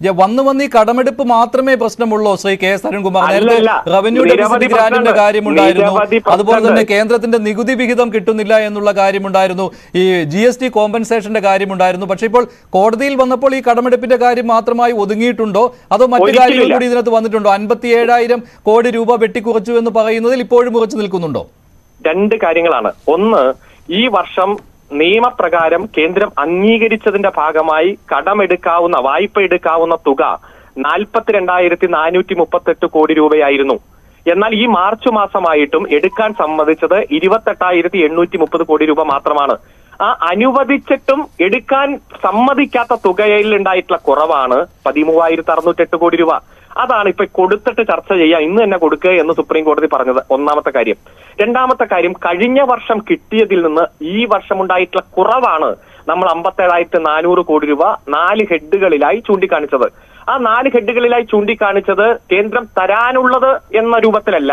ഞാൻ വന്ന് ഈ കടമെടുപ്പ് മാത്രമേ പ്രശ്നമുള്ളൂ ശ്രീ KS അരുൺകുമാർ. നേരത്തെ റവന്യൂ ഡെഫിസിറ്റ് ഗ്രാന്റിന്റെ കാര്യമുണ്ടായിരുന്നു, അതുപോലെ തന്നെ കേന്ദ്രത്തിന്റെ നികുതി വിഹിതം കിട്ടുന്നില്ല എന്നുള്ള കാര്യമുണ്ടായിരുന്നു, ഈ GST കോമ്പൻസേഷന്റെ കാര്യമുണ്ടായിരുന്നു. പക്ഷേ ഇപ്പോൾ കോടതിയിൽ വന്നപ്പോൾ ഈ കടമെടുപ്പിന്റെ കാര്യം മാത്രമായി ഒതുങ്ങിയിട്ടുണ്ടോ അതോ മറ്റു കാര്യങ്ങൾ കൂടി ഇതിനകത്ത് വന്നിട്ടുണ്ടോ? 57,000 കോടി രൂപ വെട്ടിക്കുറച്ചു എന്ന് പറയുന്നതിൽ ഇപ്പോഴും ഉറച്ചു നിൽക്കുന്നുണ്ടോ? രണ്ട് കാര്യങ്ങളാണ്. ഒന്ന്, ഈ വർഷം നിയമപ്രകാരം കേന്ദ്രം അംഗീകരിച്ചതിന്റെ ഭാഗമായി കടമെടുക്കാവുന്ന വായ്പ എടുക്കാവുന്ന തുക 42,438 കോടി രൂപയായിരുന്നു. എന്നാൽ ഈ മാർച്ച് മാസമായിട്ടും എടുക്കാൻ സമ്മതിച്ചത് 28,830 കോടി രൂപ മാത്രമാണ്. ആ അനുവദിച്ചിട്ടും എടുക്കാൻ സമ്മതിക്കാത്ത തുകയിൽ ഉണ്ടായിട്ടുള്ള കുറവാണ് 13,608 കോടി രൂപ. അതാണ് ഇപ്പൊ കൊടുത്തിട്ട് ചർച്ച ചെയ്യാം, ഇന്ന് തന്നെ കൊടുക്കുക എന്ന് സുപ്രീം കോടതി പറഞ്ഞത്. ഒന്നാമത്തെ കാര്യം. രണ്ടാമത്തെ കാര്യം, കഴിഞ്ഞ വർഷം കിട്ടിയതിൽ നിന്ന് ഈ വർഷം ഉണ്ടായിട്ടുള്ള കുറവാണ് നമ്മൾ 57,400 കോടി രൂപ 4 ഹെഡുകളിലായി ചൂണ്ടിക്കാണിച്ചത്. ആ 4 ഹെഡുകളിലായി ചൂണ്ടിക്കാണിച്ചത് കേന്ദ്രം തരാനുള്ളത് എന്ന രൂപത്തിലല്ല,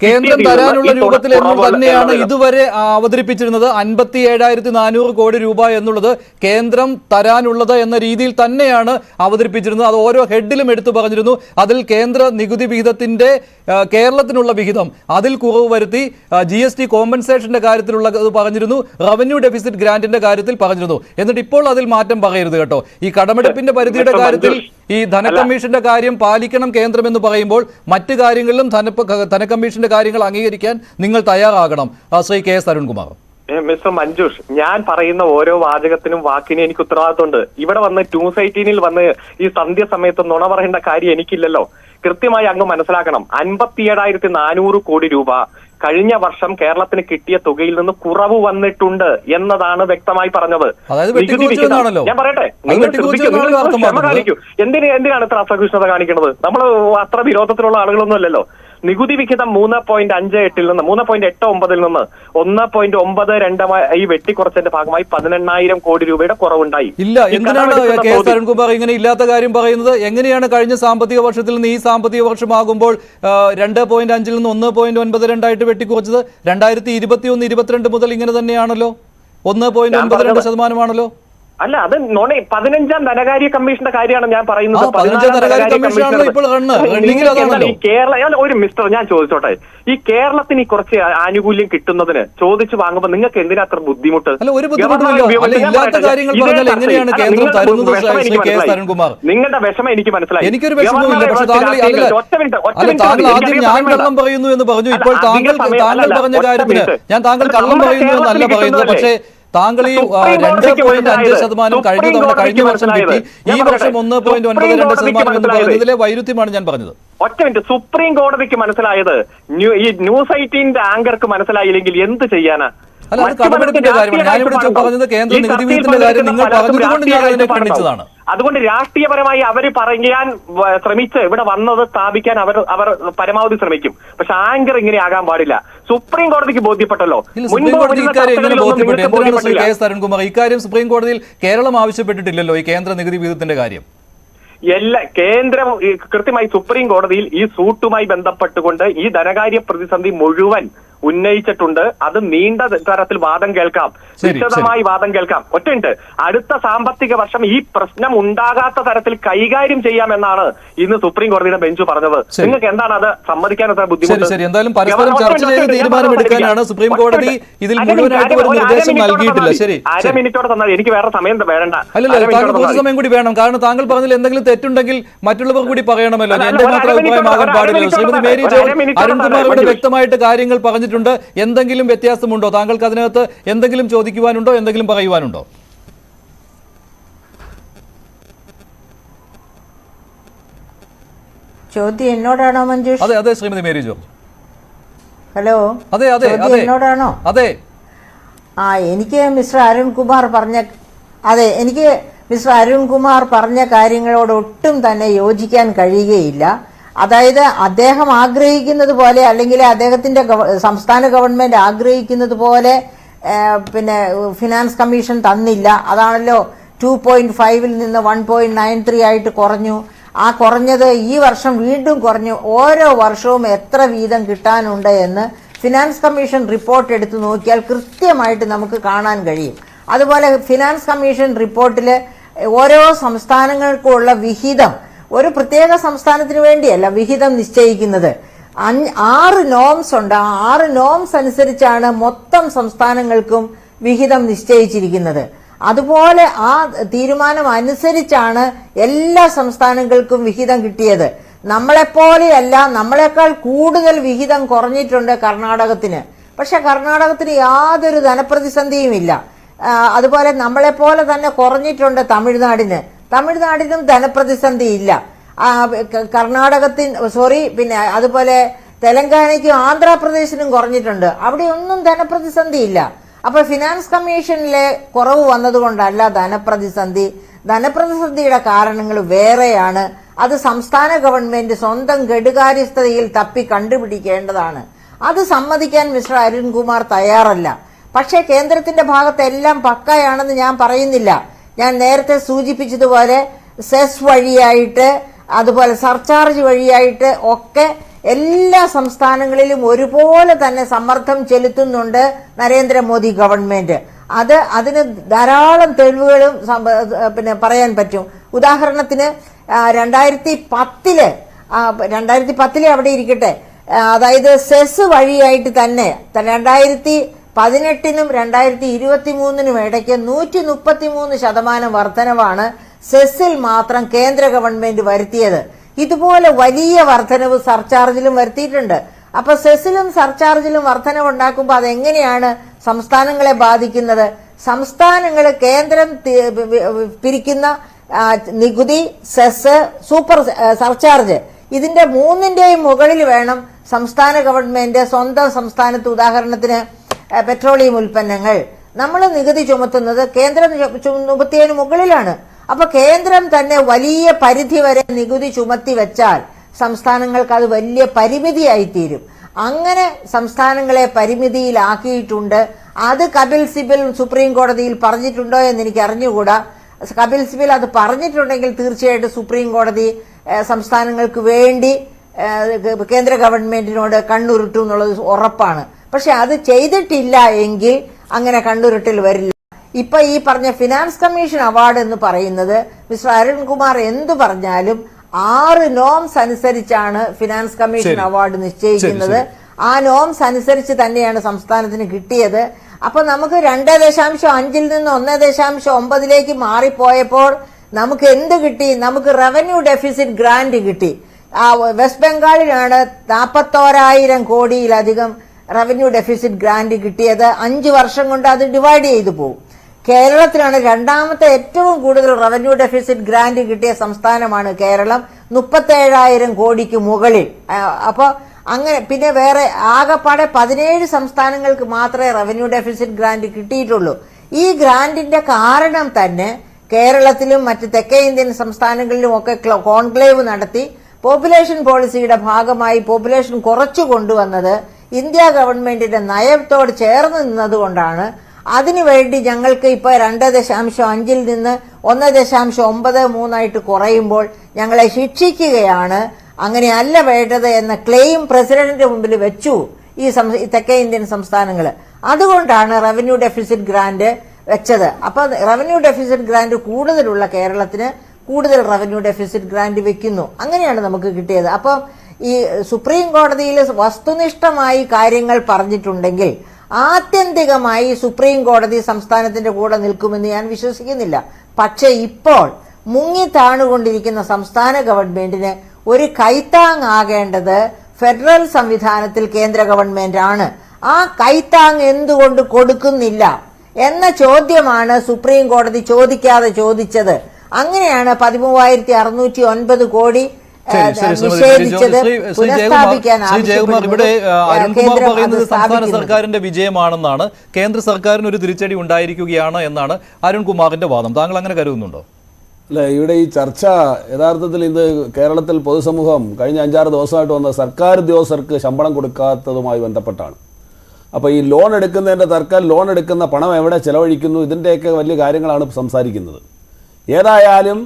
കേന്ദ്രം തരാനുള്ള രൂപത്തിൽ തന്നെയാണ് ഇതുവരെ അവതരിപ്പിച്ചിരുന്നത്. 57,400 കോടി രൂപ എന്നുള്ളത് കേന്ദ്രം തരാനുള്ളത് എന്ന രീതിയിൽ തന്നെയാണ് അവതരിപ്പിച്ചിരുന്നത്. അത് ഓരോ ഹെഡിലും എടുത്തു പറഞ്ഞിരുന്നു. അതിൽ കേന്ദ്ര നികുതി വിഹിതത്തിന്റെ കേരളത്തിനുള്ള വിഹിതം അതിൽ കുറവ് വരുത്തി, GST കോമ്പൻസേഷന്റെ കാര്യത്തിലുള്ള പറഞ്ഞിരുന്നു, റവന്യൂ ഡെഫിസിറ്റ് ഗ്രാന്റിന്റെ കാര്യത്തിൽ പറഞ്ഞിരുന്നു. എന്നിട്ട് ഇപ്പോൾ അതിൽ മാറ്റം പറയരുത് കേട്ടോ. ഈ കടമെടുപ്പിന്റെ പരിധിയുടെ കാര്യത്തിൽ ഈ ധനകമ്മീഷന്റെ കാര്യം പാലിക്കണം കേന്ദ്രം എന്ന് പറയുമ്പോൾ മറ്റു കാര്യങ്ങളിലും ധനകമ്മീഷന്റെ കാര്യങ്ങൾ അംഗീകരിക്കാൻ നിങ്ങൾ തയ്യാറാകണം. ശ്രീ KS അരുൺകുമാർ. മിസ്റ്റർ മഞ്ജുഷ്, ഞാൻ പറയുന്ന ഓരോ വാചകത്തിനും വാക്കിനും എനിക്ക് ഉത്തരവാദിത്വമുണ്ട്. ഇവിടെ വന്ന് 218 വന്ന് ഈ സന്ധ്യ സമയത്ത് നുണ പറയേണ്ട കാര്യം എനിക്കില്ലല്ലോ. കൃത്യമായി അങ്ങ് മനസ്സിലാക്കണം. 57,400 കോടി രൂപ കഴിഞ്ഞ വർഷം കേരളത്തിന് കിട്ടിയ തുകയിൽ നിന്ന് കുറവ് വന്നിട്ടുണ്ട് എന്നതാണ് വ്യക്തമായി പറഞ്ഞത്. ഞാൻ പറയട്ടെ, ക്ഷമ കാണിക്കൂ. എന്തിനാണ് ഇത്ര അസഹിഷ്ണുത കാണിക്കുന്നത്? നമ്മൾ അത്ര വിരോധത്തിലുള്ള ആളുകളൊന്നും അല്ലല്ലോ. നികുതി വിഹിതം 3.58 നിന്ന് 3.89 നിന്ന് 1.92 ഈ വെട്ടിക്കുറച്ചതിന്റെ ഭാഗമായി 18,000 കോടി രൂപയുടെ കുറവുണ്ടായി. ഇല്ല, എന്തിനാണ് KS അരുൺകുമാർ ഇങ്ങനെ ഇല്ലാത്ത കാര്യം പറയുന്നത്? എങ്ങനെയാണ് കഴിഞ്ഞ സാമ്പത്തിക വർഷത്തിൽ നിന്ന് ഈ സാമ്പത്തിക വർഷമാകുമ്പോൾ 2.5 നിന്ന് 1.92 വെട്ടിക്കുറച്ചത്? 2021-22 മുതൽ ഇങ്ങനെ തന്നെയാണല്ലോ, 1.92%. അല്ല, അത് 15ാം ധനകാര്യ കമ്മീഷന്റെ കാര്യമാണ് ഞാൻ പറയുന്നത്. ഈ കേരള ഒരു മിസ്റ്റർ ഞാൻ ചോദിച്ചോട്ടെ, ഈ കേരളത്തിന് ഈ കുറച്ച് ആനുകൂല്യം കിട്ടുന്നതിന് ചോദിച്ചു വാങ്ങുമ്പോൾ നിങ്ങൾക്ക് എന്തിനാ അത്ര ബുദ്ധിമുട്ട്? നിങ്ങളുടെ വിഷമം എനിക്ക് മനസ്സിലായി. എനിക്കൊരു വിഷമമില്ല. പക്ഷെ ആദ്യം ഞാൻ കള്ളം പറയുന്നു എന്ന് പറഞ്ഞു. ഇപ്പോൾ താങ്കൾ പറഞ്ഞ കാര്യത്തിന് ഞാൻ താങ്കൾ കള്ളം പറയുന്നു എന്നല്ല പറയുന്നത്. പക്ഷേ താങ്കൾ ഈ 2.5% കഴിഞ്ഞ വർഷം കിട്ടി, ഈ വർഷം 1.92% എന്ന് പറയുന്നതിലെ വൈരുദ്ധ്യമാണ് ഞാൻ പറഞ്ഞത്. ഒറ്റ മിനിറ്റ്. സുപ്രീം കോടതിക്ക് മനസ്സിലായത് ഈ ന്യൂസ് 18 ആങ്കർക്ക് മനസ്സിലായില്ലെങ്കിൽ എന്ത് ചെയ്യാനാ? അല്ല, അത് കടമെടുപ്പിന്റെ കാര്യമാണ്. ഞാനിവിടെ പറഞ്ഞത് കേന്ദ്ര നികുതി വിഹിതത്തിന്റെ കാര്യം നിങ്ങൾ പറഞ്ഞതുകൊണ്ട് ഞാൻ അതിനെ ഖണ്ഡിച്ചതാണ്. അതുകൊണ്ട് രാഷ്ട്രീയപരമായി അവര് പറയാൻ ശ്രമിച്ച് ഇവിടെ വന്നത് സ്ഥാപിക്കാൻ അവർ പരമാവധി ശ്രമിക്കും. പക്ഷെ ആങ്കർ ഇങ്ങനെ ആകാൻ പാടില്ല. സുപ്രീം കോടതിക്ക് ബോധ്യപ്പെട്ടല്ലോ. സുപ്രീം കോടതി ഇക്കാര്യം എങ്ങനെ ബോധ്യപ്പെട്ടു? എന്തിനാണ് ശ്രീ കെ എസ് അരുൺകുമാർ ഇക്കാര്യം സുപ്രീം കോടതിയിൽ കേരളം ആവശ്യപ്പെട്ടിട്ടില്ലല്ലോ, ഈ കേന്ദ്ര നികുതി വിഹിതത്തിന്റെ കാര്യം? കേന്ദ്രം കൃത്യമായി സുപ്രീം കോടതിയിൽ ഈ സൂട്ടുമായി ബന്ധപ്പെട്ടുകൊണ്ട് ഈ ധനകാര്യ പ്രതിസന്ധി മുഴുവൻ ഉന്നയിച്ചിട്ടുണ്ട്. അത് നീണ്ട തരത്തിൽ വാദം കേൾക്കാം, വിശദമായി വാദം കേൾക്കാം. ഒറ്റയുണ്ട്, അടുത്ത സാമ്പത്തിക വർഷം ഈ പ്രശ്നം ഉണ്ടാകാത്ത തരത്തിൽ കൈകാര്യം ചെയ്യാമെന്നാണ് ഇന്ന് സുപ്രീം കോടതിയുടെ ബെഞ്ച് പറഞ്ഞത്. നിങ്ങൾക്ക് എന്താണ് അത് സമ്മതിക്കാൻ അത്ര ബുദ്ധിമുട്ട്? എന്തായാലും പരസ്പരം ചർച്ച ചെയ്ത് തീരുമാനമെടുക്കാനാണ് സുപ്രീം കോടതി ഇതിൽ മുഴുവനായിട്ട് ഒരു നിർദ്ദേശം നൽകിയിട്ടില്ല. ശരി, മിനിറ്റോടെ തന്നാൽ എനിക്ക് വേറെ സമയം വേണ്ട. അല്ലല്ല, താങ്കൾ കുറച്ച് സമയം കൂടി വേണം. കാരണം താങ്കൾ പറഞ്ഞതിൽ എന്തെങ്കിലും തെറ്റുണ്ടെങ്കിൽ മറ്റുള്ളവർ കൂടി പറയണമല്ലോ. എന്റെ മാത്രം അഭിപ്രായമാകാൻ പാടില്ലല്ലോ. ശ്രീമതി മേരി ജോൺ അരുൺകുമാർ ഇവിടെ വ്യക്തമായിട്ട് കാര്യങ്ങൾ പറഞ്ഞിട്ടുണ്ട്. എന്തെങ്കിലും വ്യത്യാസമുണ്ടോ? താങ്കൾക്ക് അതിനകത്ത് എന്തെങ്കിലും ചോദിക്കുവാനുണ്ടോ, എന്തെങ്കിലും പറയുവാനുണ്ടോ? ചോദ്യം എന്നോടാണോ മഞ്ജുഷ്? അതെ അതെ, ശ്രീമതി മേരി ജോൺ. ഹലോ, അതെ അതെ അതെ, എന്നോടാണോ? അതെ. എനിക്ക് മിസ്റ്റർ അരുൺകുമാർ പറഞ്ഞ കാര്യങ്ങളോട് ഒട്ടും തന്നെ യോജിക്കാൻ കഴിയുകയില്ല. അതായത് അദ്ദേഹം ആഗ്രഹിക്കുന്നത് പോലെ, അല്ലെങ്കിൽ അദ്ദേഹത്തിന്റെ സംസ്ഥാന ഗവൺമെന്റ് ആഗ്രഹിക്കുന്നത് പോലെ പിന്നെ ഫിനാൻസ് കമ്മീഷൻ തന്നില്ല. അതാണല്ലോ 2.5-ൽ നിന്ന് 1.93 ആയിട്ട് കുറഞ്ഞു. ആ കുറഞ്ഞത് ഈ വർഷം വീണ്ടും കുറഞ്ഞു. ഓരോ വർഷവും എത്ര വീതം കിട്ടാനുണ്ട് എന്ന് ഫിനാൻസ് കമ്മീഷൻ റിപ്പോർട്ട് എടുത്തു നോക്കിയാൽ കൃത്യമായിട്ട് നമുക്ക് കാണാൻ കഴിയും. അതുപോലെ ഫിനാൻസ് കമ്മീഷൻ റിപ്പോർട്ടിൽ ഓരോ സംസ്ഥാനങ്ങൾക്കുള്ള വിഹിതം, ഒരു പ്രത്യേക സംസ്ഥാനത്തിന് വേണ്ടിയല്ല വിഹിതം നിശ്ചയിക്കുന്നത്, 6 നോംസ് ഉണ്ട്. ആ 6 നോംസ് അനുസരിച്ചാണ് മൊത്തം സംസ്ഥാനങ്ങൾക്കും വിഹിതം നിശ്ചയിച്ചിരിക്കുന്നത്. അതുപോലെ ആ തീരുമാനം അനുസരിച്ചാണ് എല്ലാ സംസ്ഥാനങ്ങൾക്കും വിഹിതം കിട്ടിയത്. നമ്മളെപ്പോലെയല്ല, നമ്മളെക്കാൾ കൂടുതൽ വിഹിതം കുറഞ്ഞിട്ടുണ്ട് കർണാടകത്തിന്. പക്ഷെ കർണാടകത്തിന് യാതൊരു ധനപ്രതിസന്ധിയും ഇല്ല. അതുപോലെ നമ്മളെപ്പോലെ തന്നെ കുറഞ്ഞിട്ടുണ്ട് തമിഴ്നാടിനും ധനപ്രതിസന്ധി ഇല്ല. പിന്നെ അതുപോലെ തെലങ്കാനയ്ക്കും ആന്ധ്രാപ്രദേശിനും കുറഞ്ഞിട്ടുണ്ട്. അവിടെ ഒന്നും ധനപ്രതിസന്ധി ഇല്ല. അപ്പൊ ഫിനാൻസ് കമ്മീഷനിലെ കുറവ് വന്നതുകൊണ്ടല്ല ധനപ്രതിസന്ധിയുടെ കാരണങ്ങൾ വേറെയാണ്. അത് സംസ്ഥാന ഗവൺമെന്റ് സ്വന്തം കെടുകാര്യസ്ഥതയിൽ തപ്പി കണ്ടുപിടിക്കേണ്ടതാണ്. അത് സമ്മതിക്കാൻ മിസ്റ്റർ അരുൺകുമാർ തയ്യാറല്ല. പക്ഷേ കേന്ദ്രത്തിന്റെ ഭാഗത്തെല്ലാം പക്കയാണെന്ന് ഞാൻ പറയുന്നില്ല. ഞാൻ നേരത്തെ സൂചിപ്പിച്ചതുപോലെ സെസ് വഴിയായിട്ട്, അതുപോലെ സർചാർജ് വഴിയായിട്ട് ഒക്കെ എല്ലാ സംസ്ഥാനങ്ങളിലും ഒരുപോലെ തന്നെ സമ്മർദ്ദം ചെലുത്തുന്നുണ്ട് നരേന്ദ്രമോദി ഗവൺമെന്റ്. അതിന് ധാരാളം തെളിവുകളും പിന്നെ പറയാൻ പറ്റും. ഉദാഹരണത്തിന് 2010 അവിടെ ഇരിക്കട്ടെ, അതായത് സെസ് വഴിയായിട്ട് തന്നെ 2018-നും 2023-നും ഇടയ്ക്ക് 133% വർധനവാണ് സെസ്സിൽ മാത്രം കേന്ദ്ര ഗവൺമെന്റ് വരുത്തിയത്. ഇതുപോലെ വലിയ വർധനവ് സർചാർജിലും വരുത്തിയിട്ടുണ്ട്. അപ്പൊ സെസ്സിലും സർചാർജിലും വർധനവ് ഉണ്ടാക്കുമ്പോൾ അതെങ്ങനെയാണ് സംസ്ഥാനങ്ങളെ ബാധിക്കുന്നത്? സംസ്ഥാനങ്ങൾ കേന്ദ്രം പിരിക്കുന്ന നികുതി, സെസ്, സൂപ്പർ സർചാർജ്, ഇതിന്റെ 3ന്റെയും മുകളിൽ വേണം സംസ്ഥാന ഗവൺമെന്റ് സ്വന്തം സംസ്ഥാനത്ത്, ഉദാഹരണത്തിന് പെട്രോളിയം ഉൽപ്പന്നങ്ങൾ നമ്മൾ നികുതി ചുമത്തുന്നത് കേന്ദ്രം ചുമത്തിയതിന് മുകളിലാണ്. അപ്പൊ കേന്ദ്രം തന്നെ വലിയ പരിധി വരെ നികുതി ചുമത്തി വെച്ചാൽ സംസ്ഥാനങ്ങൾക്ക് അത് വലിയ പരിമിതിയായിത്തീരും. അങ്ങനെ സംസ്ഥാനങ്ങളെ പരിമിതിയിലാക്കിയിട്ടുണ്ട്. അത് കപിൽ സിബൽ സുപ്രീം കോടതിയിൽ പറഞ്ഞിട്ടുണ്ടോ എന്ന് എനിക്ക് അറിഞ്ഞുകൂടാ. കപിൽ സിബൽ അത് പറഞ്ഞിട്ടുണ്ടെങ്കിൽ തീർച്ചയായിട്ടും സുപ്രീം കോടതി സംസ്ഥാനങ്ങൾക്ക് വേണ്ടി കേന്ദ്ര ഗവൺമെന്റിനോട് കണ്ണുരുട്ടും എന്നുള്ളത് ഉറപ്പാണ്. പക്ഷെ അത് ചെയ്തിട്ടില്ല എങ്കിൽ അങ്ങനെ കണ്ണുരുട്ടൽ വരില്ല. ഇപ്പൊ ഈ പറഞ്ഞ ഫിനാൻസ് കമ്മീഷൻ അവാർഡ് എന്ന് പറയുന്നത് മിസ്റ്റർ അരുൺകുമാർ എന്തു പറഞ്ഞാലും 6 നോംസ് അനുസരിച്ചാണ് ഫിനാൻസ് കമ്മീഷൻ അവാർഡ് നിശ്ചയിക്കുന്നത്. ആ നോംസ് അനുസരിച്ച് തന്നെയാണ് സംസ്ഥാനത്തിന് കിട്ടിയത്. അപ്പൊ നമുക്ക് 2.5-ൽ നിന്ന് 1.9 മാറിപ്പോയപ്പോൾ നമുക്ക് എന്ത് കിട്ടി? നമുക്ക് റവന്യൂ ഡെഫിസിറ്റ് ഗ്രാന്റ് കിട്ടി. വെസ്റ്റ് ബംഗാളിലാണ് 41,000 കോടിയിലധികം റവന്യൂ ഡെഫിസിറ്റ് ഗ്രാന്റ് കിട്ടിയത്. 5 വർഷം കൊണ്ട് അത് ഡിവൈഡ് ചെയ്തു പോകും. കേരളത്തിലാണ് രണ്ടാമത്തെ ഏറ്റവും കൂടുതൽ റവന്യൂ ഡെഫിസിറ്റ് ഗ്രാന്റ് കിട്ടിയ സംസ്ഥാനമാണ് കേരളം, 37,000 കോടിക്ക് മുകളിൽ. അപ്പോൾ അങ്ങനെ പിന്നെ വേറെ ആകെപ്പാടെ 17 സംസ്ഥാനങ്ങൾക്ക് മാത്രമേ റവന്യൂ ഡെഫിസിറ്റ് ഗ്രാന്റ് കിട്ടിയിട്ടുള്ളൂ. ഈ ഗ്രാന്റിന്റെ കാരണം തന്നെ കേരളത്തിലും മറ്റ് തെക്കേ ഇന്ത്യൻ സംസ്ഥാനങ്ങളിലും ഒക്കെ കോൺക്ലേവ് നടത്തി പോപ്പുലേഷൻ പോളിസിയുടെ ഭാഗമായി പോപ്പുലേഷൻ കുറച്ചു കൊണ്ടുവന്നത് ഇന്ത്യ ഗവൺമെന്റിന്റെ നയത്തോട് ചേർന്ന് നിന്നതുകൊണ്ടാണ്. അതിനുവേണ്ടി ഞങ്ങൾക്ക് ഇപ്പോൾ 2.5-ൽ നിന്ന് 1.93 കുറയുമ്പോൾ ഞങ്ങളെ ശിക്ഷിക്കുകയാണ്, അങ്ങനെയല്ല വേണ്ടത് എന്ന ക്ലെയിം പ്രസിഡന്റിന്റെ മുമ്പിൽ വെച്ചു ഈ തെക്കേ ഇന്ത്യൻ സംസ്ഥാനങ്ങൾ. അതുകൊണ്ടാണ് റവന്യൂ ഡെഫിസിറ്റ് ഗ്രാന്റ് വെച്ചത്. അപ്പൊ റവന്യൂ ഡെഫിസിറ്റ് ഗ്രാന്റ് കൂടുതലുള്ള കേരളത്തിന് കൂടുതൽ റവന്യൂ ഡെഫിസിറ്റ് ഗ്രാന്റ് വെക്കുന്നു. അങ്ങനെയാണ് നമുക്ക് കിട്ടിയത്. അപ്പം ഈ സുപ്രീം കോടതിയിൽ വസ്തുനിഷ്ഠമായി കാര്യങ്ങൾ പറഞ്ഞിട്ടുണ്ടെങ്കിൽ ആത്യന്തികമായി സുപ്രീം കോടതി സംസ്ഥാനത്തിന്റെ കൂടെ നിൽക്കുമെന്ന് ഞാൻ വിശ്വസിക്കുന്നില്ല. പക്ഷെ ഇപ്പോൾ മുങ്ങി താണുകൊണ്ടിരിക്കുന്ന സംസ്ഥാന ഗവൺമെന്റിന് ഒരു കൈത്താങ്ങാകേണ്ടത് ഫെഡറൽ സംവിധാനത്തിൽ കേന്ദ്ര ഗവൺമെന്റ് ആണ്. ആ കൈത്താങ് എന്തുകൊണ്ട് കൊടുക്കുന്നില്ല എന്ന ചോദ്യമാണ് സുപ്രീം കോടതി ചോദിക്കാതെ ചോദിച്ചത്. അങ്ങനെയാണ് 13,609 കോടി നിഷേധിച്ചത്. പുനഃസ്ഥാപിക്കാൻ ഇവിടെ അരുൺകുമാർ പറയുന്നത് സംസ്ഥാന സർക്കാരിന്റെ വിജയമാണെന്നാണ്, കേന്ദ്ര സർക്കാരിന് ഒരു തിരിച്ചടി ഉണ്ടായിരിക്കുകയാണ് എന്നാണ് അരുൺകുമാറിന്റെ വാദം. താങ്കൾ അങ്ങനെ കരുതുന്നുണ്ടോ? അല്ല, ഇവിടെ ഈ ചർച്ച യഥാർത്ഥത്തിൽ ഇത് കേരളത്തിൽ പൊതുസമൂഹം കഴിഞ്ഞ 5-6 ദിവസമായിട്ട് വന്ന സർക്കാർ ഉദ്യോഗസ്ഥർക്ക് ശമ്പളം കൊടുക്കാത്തതുമായി ബന്ധപ്പെട്ടാണ്. അപ്പോൾ ഈ ലോൺ എടുക്കുന്നതിൻ്റെ സർക്കാർ ലോൺ എടുക്കുന്ന പണം എവിടെ ചെലവഴിക്കുന്നു, ഇതിൻ്റെയൊക്കെ വലിയ കാര്യങ്ങളാണ് സംസാരിക്കുന്നത്. ഏതായാലും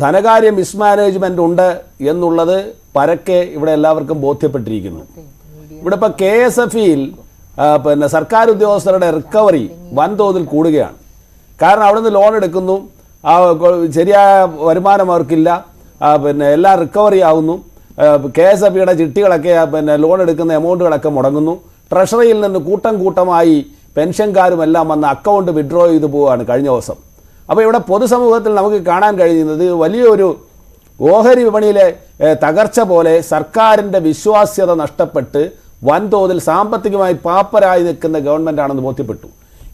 ധനകാര്യ മിസ്മാനേജ്മെൻ്റ് ഉണ്ട് എന്നുള്ളത് പരക്കെ ഇവിടെ എല്ലാവർക്കും ബോധ്യപ്പെട്ടിരിക്കുന്നു. ഇവിടെ ഇപ്പോൾ KSFEയിൽ പിന്നെ സർക്കാർ ഉദ്യോഗസ്ഥരുടെ റിക്കവറി വൻതോതിൽ കൂടുകയാണ്. കാരണം അവിടെ നിന്ന് ലോൺ എടുക്കുന്നു, ശരിയായ വരുമാനം അവർക്കില്ല, പിന്നെ എല്ലാം റിക്കവറി ആകുന്നു. KSFEയുടെ ചിട്ടികളൊക്കെ പിന്നെ ലോൺ എടുക്കുന്ന എമൗണ്ടുകളൊക്കെ മുടങ്ങുന്നു. ട്രഷറിയിൽ നിന്ന് കൂട്ടം കൂട്ടമായി പെൻഷൻകാരുമെല്ലാം വന്ന് അക്കൗണ്ട് വിഡ്രോ ചെയ്തു പോവുകയാണ് കഴിഞ്ഞ ദിവസം. അപ്പോൾ ഇവിടെ പൊതുസമൂഹത്തിൽ നമുക്ക് കാണാൻ കഴിയുന്നത് വലിയൊരു ഓഹരി വിപണിയിലെ തകർച്ച പോലെ സർക്കാരിൻ്റെ വിശ്വാസ്യത നഷ്ടപ്പെട്ട് വൻതോതിൽ സാമ്പത്തികമായി പാപ്പരായി നിൽക്കുന്ന ഗവൺമെൻറ്റാണെന്ന് ബോധ്യപ്പെട്ടു.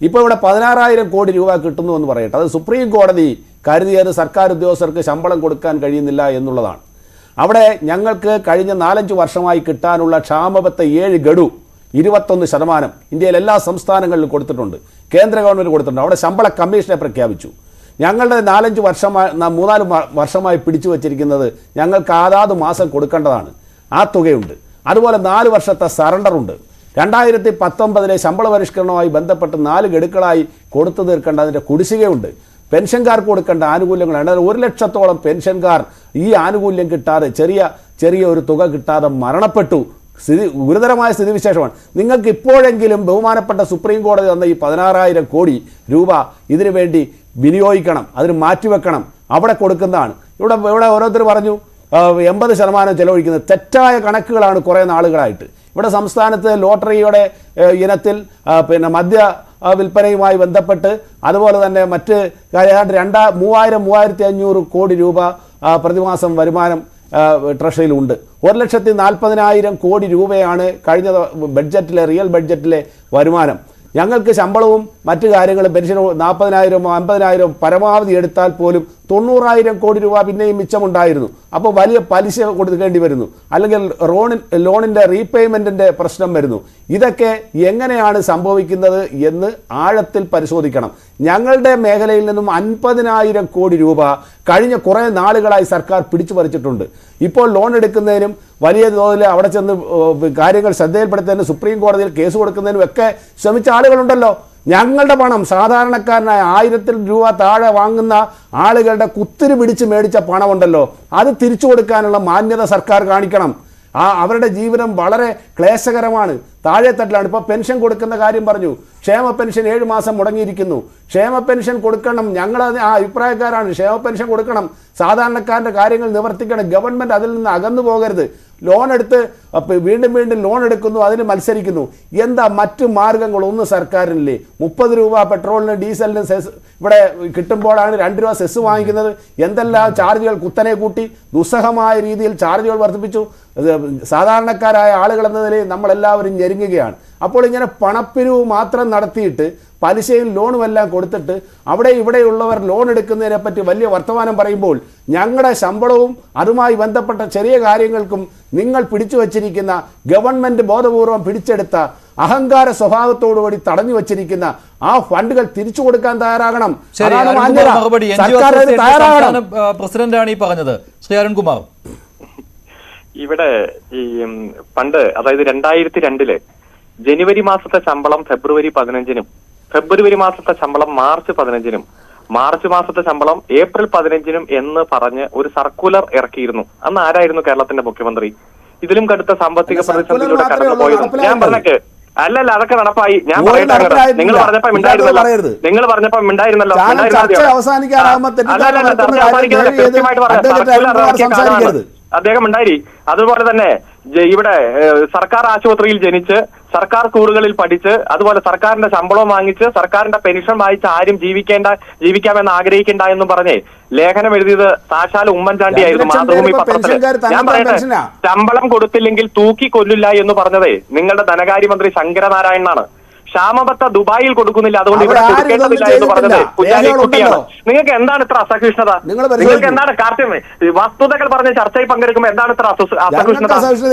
ഇപ്പോൾ ഇവിടെ 16,000 കോടി രൂപ കിട്ടുന്നു എന്ന് പറയട്ടെ. അത് സുപ്രീം കോടതി കരുതിയത് സർക്കാർ ഉദ്യോഗസ്ഥർക്ക് ശമ്പളം കൊടുക്കാൻ കഴിയുന്നില്ല എന്നുള്ളതാണ്. അവിടെ ഞങ്ങൾക്ക് കഴിഞ്ഞ 4-5 വർഷമായി കിട്ടാനുള്ള ക്ഷാമബത്ത 7 ഗഡു 21% ഇന്ത്യയിൽ എല്ലാ സംസ്ഥാനങ്ങളിലും കൊടുത്തിട്ടുണ്ട്, കേന്ദ്ര ഗവൺമെൻറ് കൊടുത്തിട്ടുണ്ട്. അവിടെ ശമ്പള കമ്മീഷനെ പ്രഖ്യാപിച്ചു. ഞങ്ങളുടെ 3-4 വർഷമായി പിടിച്ചു വച്ചിരിക്കുന്നത് ഞങ്ങൾക്ക് അതാത് മാസം കൊടുക്കേണ്ടതാണ്, ആ തുകയുണ്ട്. അതുപോലെ 4 വർഷത്തെ സറണ്ടറുണ്ട്. 2019 ശമ്പള പരിഷ്കരണവുമായി ബന്ധപ്പെട്ട് 4 ഗഡുക്കളായി കൊടുത്തു തീർക്കേണ്ട അതിൻ്റെ കുടിശ്ശികയുണ്ട്. പെൻഷൻകാർക്ക് കൊടുക്കേണ്ട ആനുകൂല്യങ്ങളാണ്. 1 ലക്ഷത്തോളം പെൻഷൻകാർ ഈ ആനുകൂല്യം കിട്ടാതെ ചെറിയ ഒരു തുക കിട്ടാതെ മരണപ്പെട്ടു. ഗുരുതരമായ സ്ഥിതിവിശേഷമാണ്. നിങ്ങൾക്ക് ഇപ്പോഴെങ്കിലും ബഹുമാനപ്പെട്ട സുപ്രീം കോടതി തന്ന ഈ 16,000 കോടി രൂപ ഇതിനു വേണ്ടി വിനിയോഗിക്കണം, അതിന് മാറ്റിവെക്കണം, അവിടെ കൊടുക്കുന്നതാണ്. ഇവിടെ ഓരോരുത്തർ പറഞ്ഞു 80% ചെലവഴിക്കുന്നത്. തെറ്റായ കണക്കുകളാണ് കുറേ നാളുകളായിട്ട്. ഇവിടെ സംസ്ഥാനത്ത് ലോട്ടറിയുടെ ഇനത്തിൽ പിന്നെ മദ്യ വിൽപ്പനയുമായി ബന്ധപ്പെട്ട് അതുപോലെ തന്നെ മറ്റ് 3,500 കോടി രൂപ പ്രതിമാസം വരുമാനം ട്രഷറിയിലുണ്ട്. 1,40,000 കോടി രൂപയാണ് കഴിഞ്ഞ ബഡ്ജറ്റിലെ റിയൽ ബഡ്ജറ്റിലെ വരുമാനം. ഞങ്ങൾക്ക് ശമ്പളവും മറ്റു കാര്യങ്ങളും പെൻഷനും 40,000 50,000 പരമാവധി എടുത്താൽ പോലും 90,000 കോടി രൂപ പിന്നെയും മിച്ചമുണ്ടായിരുന്നു. അപ്പോൾ വലിയ പലിശ കൊടുക്കേണ്ടി വരുന്നു, അല്ലെങ്കിൽ ലോണിൻ്റെ റീപേയ്മെൻറ്റിൻ്റെ പ്രശ്നം വരുന്നു. ഇതൊക്കെ എങ്ങനെയാണ് സംഭവിക്കുന്നത് എന്ന് ആഴത്തിൽ പരിശോധിക്കണം. ഞങ്ങളുടെ മേഖലയിൽ നിന്നും 50,000 കോടി രൂപ കഴിഞ്ഞ കുറേ നാളുകളായി സർക്കാർ പിടിച്ചു പറിച്ചിട്ടുണ്ട്. ഇപ്പോൾ ലോൺ എടുക്കുന്നതിനും വലിയ തോതിൽ അവിടെ ചെന്ന് കാര്യങ്ങൾ ശ്രദ്ധയിൽപ്പെടുത്തുന്നതിനും സുപ്രീം കോടതിയിൽ കേസ് കൊടുക്കുന്നതിനും ഒക്കെ ശ്രമിച്ച ആളുകളുണ്ടല്ലോ. ഞങ്ങളുടെ പണം, സാധാരണക്കാരനായ 1000 രൂപ താഴെ വാങ്ങുന്ന ആളുകളുടെ കുത്തിരി പിടിച്ച് മേടിച്ച പണമുണ്ടല്ലോ, അത് തിരിച്ചു കൊടുക്കാനുള്ള മാന്യത സർക്കാർ കാണിക്കണം. അവരുടെ ജീവിതം വളരെ ക്ലേശകരമാണ്, താഴെത്തട്ടിലാണ്. ഇപ്പോൾ പെൻഷൻ കൊടുക്കുന്ന കാര്യം പറഞ്ഞു. ക്ഷേമ പെൻഷൻ 7 മാസം മുടങ്ങിയിരിക്കുന്നു. ക്ഷേമ പെൻഷൻ കൊടുക്കണം. ഞങ്ങൾ ആ അഭിപ്രായക്കാരാണ്. ക്ഷേമ പെൻഷൻ കൊടുക്കണം. സാധാരണക്കാരൻ്റെ കാര്യങ്ങൾ നിവർത്തിക്കണം. ഗവൺമെൻറ് അതിൽ നിന്ന് അകന്നു പോകരുത്. ലോൺ എടുത്ത് വീണ്ടും ലോൺ എടുക്കുന്നു, അതിന് മത്സരിക്കുന്നു. എന്താ മറ്റു മാർഗങ്ങളൊന്നും സർക്കാരിനില്ലേ? 30 രൂപ പെട്രോളിന് ഡീസലിന് സെസ് ഇവിടെ കിട്ടുമ്പോഴാണ് 2 രൂപ സെസ് വാങ്ങിക്കുന്നത്. എന്തെല്ലാം ചാർജുകൾ കുത്തനെ കൂട്ടി, ദുസ്സഹമായ രീതിയിൽ ചാർജുകൾ വർദ്ധിപ്പിച്ചു. സാധാരണക്കാരായ ആളുകൾ എന്ന നിലയിൽ നമ്മളെല്ലാവരും ഞെരുങ്ങുകയാണ്. അപ്പോൾ ഇങ്ങനെ പണപ്പിരിവ് മാത്രം നടത്തിയിട്ട് പലിശയും ലോണും എല്ലാം കൊടുത്തിട്ട് അവിടെ ഇവിടെയുള്ളവർ ലോൺ എടുക്കുന്നതിനെ പറ്റി വലിയ വർത്തമാനം പറയുമ്പോൾ ഞങ്ങളുടെ ശമ്പളവും അതുമായി ബന്ധപ്പെട്ട ചെറിയ കാര്യങ്ങൾക്കും നിങ്ങൾ പിടിച്ചു വച്ചിരിക്കുന്ന ഗവൺമെന്റ് ബോധപൂർവം പിടിച്ചെടുത്ത അഹങ്കാര സ്വഭാവത്തോടുകൂടി തടഞ്ഞു വച്ചിരിക്കുന്ന ആ ഫണ്ടുകൾ തിരിച്ചു കൊടുക്കാൻ തയ്യാറാകണം. പ്രസിഡന്റാണ് ഈ പറഞ്ഞത്. ശ്രീ അരുൺകുമാർ, ഇവിടെ ഈ പണ്ട്, അതായത് 2002 ജനുവരി മാസത്തെ ശമ്പളം ഫെബ്രുവരി 15-നും, ഫെബ്രുവരി മാസത്തെ ശമ്പളം മാർച്ച് 15-നും, മാർച്ച് മാസത്തെ ശമ്പളം ഏപ്രിൽ 15-നും എന്ന് പറഞ്ഞ് ഒരു സർക്കുലർ ഇറക്കിയിരുന്നു. അന്ന് ആരായിരുന്നു കേരളത്തിന്റെ മുഖ്യമന്ത്രി? ഇതിലും കടുത്ത സാമ്പത്തിക പ്രതിസന്ധിയിലൂടെ കടന്നുപോയത് ഞാൻ പറഞ്ഞേക്ക്. അല്ലല്ല, അതൊക്കെ നടപ്പായി. ഞാൻ പറയട്ടെ, നിങ്ങൾ പറഞ്ഞപ്പോ മിണ്ടായിരുന്നല്ലോ. അദ്ദേഹം ഉണ്ടായി. അതുപോലെ തന്നെ ഇവിടെ സർക്കാർ ആശുപത്രിയിൽ ജനിച്ച് സർക്കാർ സ്കൂളുകളിൽ പഠിച്ച് അതുപോലെ സർക്കാരിന്റെ ശമ്പളം വാങ്ങിച്ച് സർക്കാരിന്റെ പെൻഷൻ വായിച്ച് ആരും ജീവിക്കാമെന്ന് ആഗ്രഹിക്കണ്ട എന്നും പറഞ്ഞേ ലേഖനം എഴുതിയത് സാക്ഷാൽ ഉമ്മൻചാണ്ടി ആയിരുന്നു മാതൃഭൂമി പത്രത്തിൽ. ഞാൻ പറയട്ടെ, ശമ്പളം കൊടുത്തില്ലെങ്കിൽ തൂക്കി കൊല്ലില്ല എന്ന് പറഞ്ഞതേ നിങ്ങളുടെ ധനകാര്യമന്ത്രി ശങ്കരനാരായണനാണ്. ക്ഷാമബത്ത ദുബായിൽ കൊടുക്കുന്നില്ല, അതുകൊണ്ട് ഇവിടെ കൊടുക്കേണ്ടതില്ല എന്ന് പറഞ്ഞത് കുഞ്ഞാലിക്കുട്ടിയാണ്. നിങ്ങൾക്ക് എന്താണ് ഇത്ര അസഹിഷ്ണുത? നിങ്ങൾക്ക് എന്താണ് കാർഷ്യം? വസ്തുതകൾ പറഞ്ഞ് ചർച്ചയിൽ പങ്കെടുക്കുമ്പോൾ എന്താണ് ഇത്ര അസഹിഷ്ണുത?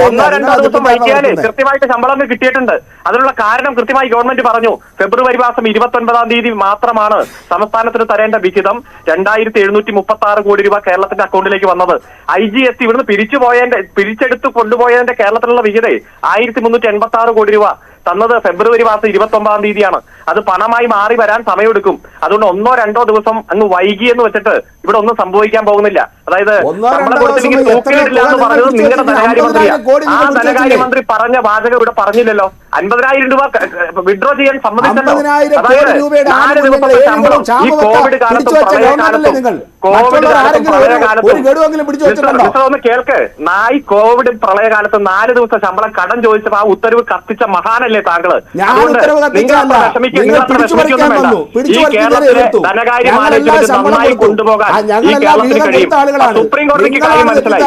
1-2 ദിവസം വൈകിയാലേ കൃത്യമായിട്ട് ശമ്പളം കിട്ടിയിട്ടുണ്ട്. അതിനുള്ള കാരണം കൃത്യമായി ഗവൺമെന്റ് പറഞ്ഞു. ഫെബ്രുവരി മാസം 29-ാം തീയതി മാത്രമാണ് സംസ്ഥാനത്തിന് തരേണ്ട വിഹിതം 2736 കോടി രൂപ കേരളത്തിന്റെ അക്കൗണ്ടിലേക്ക് വന്നത്. IGST ഇവിടുന്ന് പിരിച്ചെടുത്ത് കൊണ്ടുപോയതിന്റെ കേരളത്തിലുള്ള വിഹിതം 1386 കോടി രൂപ തന്നത് ഫെബ്രുവരി മാസം 29-ാം തീയതിയാണ്. അത് പണമായി മാറി വരാൻ സമയമെടുക്കും. അതുകൊണ്ട് 1-2 ദിവസം അങ്ങ് വൈകി എന്ന് വെച്ചിട്ട് ഇവിടെ ഒന്നും സംഭവിക്കാൻ പോകുന്നില്ല. അതായത് ശമ്പളം കൊടുത്തില്ലെങ്കിൽ തൂക്കിലിടില്ല എന്ന് പറഞ്ഞത് നിങ്ങളുടെ ധനകാര്യമന്ത്രിയാണ്. ആ ധനകാര്യമന്ത്രി പറഞ്ഞ വാചകം ഇവിടെ പറഞ്ഞില്ലല്ലോ. 50,000 രൂപ വിഡ്രോ ചെയ്യാൻ സമ്മതിച്ചല്ലോ. അതായത് 4 ദിവസത്തെ ശമ്പളം ഈ കോവിഡ് കാലത്തും ഒന്ന് കേൾക്ക്. ഈ കോവിഡ് പ്രളയകാലത്ത് 4 ദിവസത്തെ ശമ്പളം കടം ചോദിച്ചപ്പോ ആ ഉത്തരവ് കത്തിച്ച മഹാനല്ലേ താങ്കള്? ഈ കേരളത്തിലെ ധനകാര്യ മാനേജ്മെന്റ് നന്നായി കൊണ്ടുപോകാൻ ഈ കേരളത്തിന് കഴിയും. സുപ്രീം കോടതിക്ക് കാര്യം മനസ്സിലായി.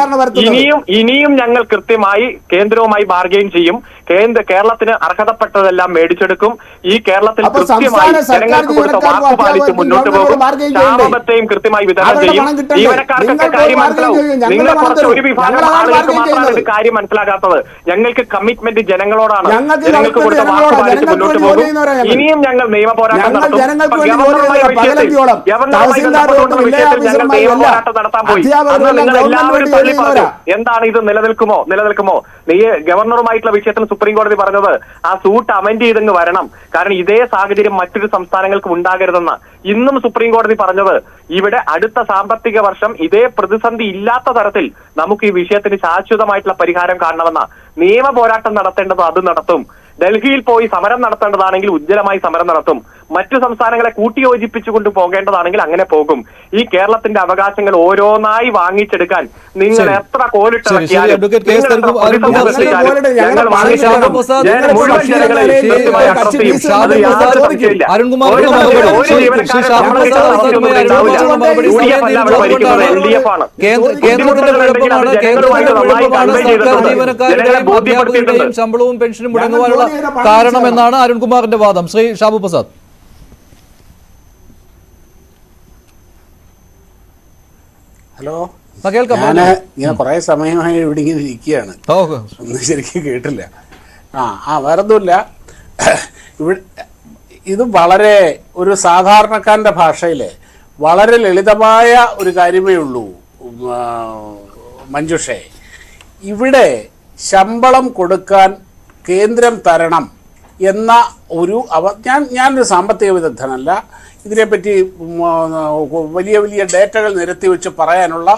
ഇനിയും ഞങ്ങൾ കൃത്യമായി കേന്ദ്രവുമായി ബാർഗെയിൻ ചെയ്യും. കേരളത്തിന് അർഹതപ്പെട്ടതെല്ലാം മേടിച്ചെടുക്കും. ഈ കേരളത്തിൽ കൃത്യമായി ജനങ്ങൾക്ക് കൊടുത്ത വാക്ക് പാലിച്ച് മുന്നോട്ട് പോകും. ക്ഷാമബത്തെയും കൃത്യമായി വിതരണം ചെയ്യും. ജീവനക്കാർക്കൊക്കെ കാര്യം മനസ്സിലാവും. നിങ്ങൾ കുറച്ച് ഒരു വിഭാഗം ആളുകൾക്ക് മാത്രമാണ് കാര്യം മനസ്സിലാകാത്തത്. ഞങ്ങൾക്ക് കമ്മിറ്റ്മെന്റ് ജനങ്ങളോടാണ്. ജനങ്ങൾക്ക് കൊടുത്ത വാക്ക് പാലിച്ച് മുന്നോട്ട് പോകും. ഇനിയും ഞങ്ങൾ നിയമ പോരാട്ടം നടത്തും. ഗവർണറുമായി വിഷയത്തിൽ ഞങ്ങൾ നിയമ പോരാട്ടം നടത്താൻ പോയി. അന്ന് നിങ്ങൾ എല്ലാവരും തള്ളി പറഞ്ഞു എന്താണ് ഇത് നിലനിൽക്കുമോ? നീ ഗവർണറുമായിട്ടുള്ള വിഷയത്തിൽ സുപ്രീം കോടതി പറഞ്ഞത് ആ സൂട്ട് അമെൻഡ് ചെയ്തെന്ന് വരണം. കാരണം ഇതേ സാഹചര്യം മറ്റൊരു സംസ്ഥാനങ്ങൾക്ക് ഉണ്ടാകരുതെന്ന് ഇന്നും സുപ്രീം കോടതി പറഞ്ഞത്. ഇവിടെ അടുത്ത സാമ്പത്തിക വർഷം ഇതേ പ്രതിസന്ധി ഇല്ലാത്ത തരത്തിൽ നമുക്ക് ഈ വിഷയത്തിന് ശാശ്വതമായിട്ടുള്ള പരിഹാരം കാണണമെന്ന നിയമ പോരാട്ടം നടത്തേണ്ടത് അത് നടത്തും. ഡൽഹിയിൽ പോയി സമരം നടത്തേണ്ടതാണെങ്കിൽ ഉജ്ജ്വലമായി സമരം നടത്തും. മറ്റു സംസ്ഥാനങ്ങളെ കൂട്ടിയോജിപ്പിച്ചുകൊണ്ട് പോകേണ്ടതാണെങ്കിൽ അങ്ങനെ പോകും. ഈ കേരളത്തിന്റെ അവകാശങ്ങൾ ഓരോന്നായി വാങ്ങിച്ചെടുക്കാൻ നിങ്ങൾ എത്ര കോലിട്ടിറക്കിയാലും ശമ്പളവും പെൻഷനും മുടങ്ങുവാനുള്ള കാരണമെന്നാണ് അരുൺകുമാറിന്റെ വാദം. ശ്രീ ഷാബു പ്രസാദ്, ഹലോ. ഞാൻ കുറെ സമയമായി ഇവിടെ ഇങ്ങനെ ഇരിക്കുകയാണ്, ഒന്നും ശരിക്കും കേട്ടില്ല. വേറൊന്നുമില്ല. ഇവിടെ ഇത് വളരെ ഒരു സാധാരണക്കാരൻ്റെ ഭാഷയിൽ വളരെ ലളിതമായ ഒരു കാര്യമേ ഉള്ളൂ മഞ്ജുഷേ. ഇവിടെ ശമ്പളം കൊടുക്കാൻ കേന്ദ്രം തരണം എന്ന ഒരു ഞാനൊരു സാമ്പത്തിക വിദഗ്ധനല്ല. ഇതിനെപ്പറ്റി വലിയ വലിയ ഡേറ്റകൾ നിരത്തി വെച്ച് പറയാനുള്ള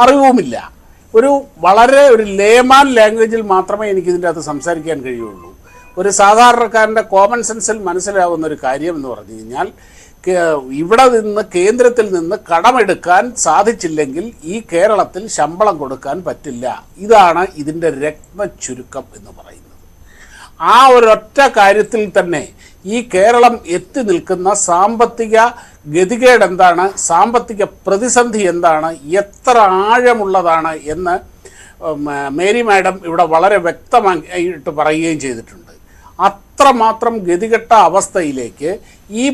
അറിവുമില്ല. വളരെ ലേമാൻ ലാംഗ്വേജിൽ മാത്രമേ എനിക്കിതിൻ്റെ അകത്ത് സംസാരിക്കാൻ കഴിയുള്ളൂ. ഒരു സാധാരണക്കാരൻ്റെ കോമൺ സെൻസിൽ മനസ്സിലാവുന്ന ഒരു കാര്യം എന്ന് പറഞ്ഞു കഴിഞ്ഞാൽ, ഇവിടെ നിന്ന് കേന്ദ്രത്തിൽ നിന്ന് കടമെടുക്കാൻ സാധിച്ചില്ലെങ്കിൽ ഈ കേരളത്തിൽ ശമ്പളം കൊടുക്കാൻ പറ്റില്ല. ഇതാണ് ഇതിൻ്റെ രത്നച്ചുരുക്കം എന്ന് പറയുന്നത്. ആ ഒരൊറ്റ കാര്യത്തിൽ തന്നെ ഈ കേരളം എത്തി നിൽക്കുന്ന സാമ്പത്തിക ഗതികേട് എന്താണ്, സാമ്പത്തിക പ്രതിസന്ധി എന്താണ്, എത്ര ആഴമുള്ളതാണ് എന്ന് മേരി മാഡം ഇവിടെ വളരെ വ്യക്തമായിട്ട് പറയുകയും ചെയ്തിട്ടുണ്ട്. അത്രമാത്രം ഗതികെട്ട അവസ്ഥയിലേക്ക് ഈ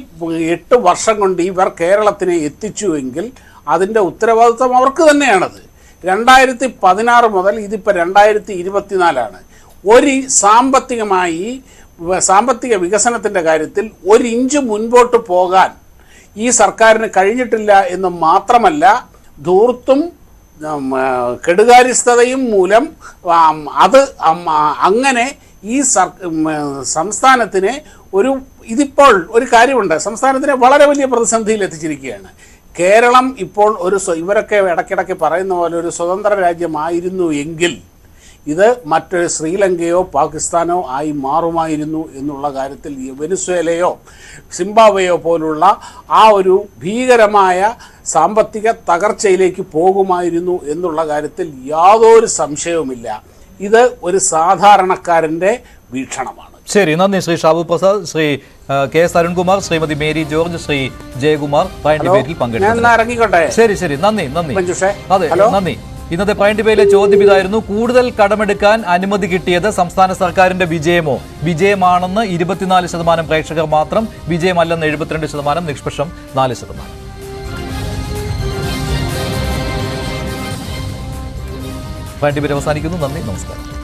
8 വർഷം കൊണ്ട് ഇവർ കേരളത്തിനെ എത്തിച്ചുവെങ്കിൽ അതിൻ്റെ ഉത്തരവാദിത്വം അവർക്ക് തന്നെയാണത്. 2016 മുതൽ ഇതിപ്പോൾ 2024 ഒരു സാമ്പത്തിക വികസനത്തിൻ്റെ കാര്യത്തിൽ 1 ഇഞ്ച് മുൻപോട്ട് പോകാൻ ഈ സർക്കാരിന് കഴിഞ്ഞിട്ടില്ല എന്ന് മാത്രമല്ല, ധൂർത്തും കെടുകാര്യസ്ഥതയും മൂലം അങ്ങനെ ഈ സംസ്ഥാനത്തിനെ ഇതിപ്പോൾ ഒരു കാര്യമുണ്ട്, സംസ്ഥാനത്തിനെ വളരെ വലിയ പ്രതിസന്ധിയിൽ എത്തിച്ചിരിക്കുകയാണ്. കേരളം ഇപ്പോൾ ഇവരൊക്കെ ഇടയ്ക്കിടയ്ക്ക് പറയുന്ന പോലെ ഒരു സ്വതന്ത്ര രാജ്യമായിരുന്നു എങ്കിൽ ഇത് മറ്റൊരു ശ്രീലങ്കയോ പാകിസ്ഥാനോ ആയി മാറുമായിരുന്നു എന്നുള്ള കാര്യത്തിൽ വെനിസ്വേലയോ സിംബാബ്വേയോ പോലുള്ള ആ ഒരു ഭീകരമായ സാമ്പത്തിക തകർച്ചയിലേക്ക് പോകുമായിരുന്നു എന്നുള്ള കാര്യത്തിൽ യാതൊരു സംശയവുമില്ല. ഇത് ഒരു സാധാരണക്കാരൻ്റെ വീക്ഷണമാണ്. ശരി, നന്ദി Shri Shabu Prasad, Shri K S Arunkumar, Shrimati Mary George, Shri Jayakumar prime ഡിബേറ്റിൽ ഇറങ്ങിക്കോട്ടെ. ശരി, നന്ദി. അതെ, നന്ദി. ഇന്നത്തെ പ്രൈം ഡിബേറ്റിലെ ചോദ്യം ഇതായിരുന്നു: കൂടുതൽ കടമെടുക്കാൻ അനുമതി കിട്ടിയത് സംസ്ഥാന സർക്കാരിന്റെ വിജയമോ? വിജയമാണെന്ന് 24% പ്രേക്ഷകർ മാത്രം, വിജയമല്ലെന്ന് 72%, നിഷ്പക്ഷം 4%. പ്രൈം ഡിബേറ്റ് അവസാനിക്കുന്നു. നന്ദി, നമസ്കാരം.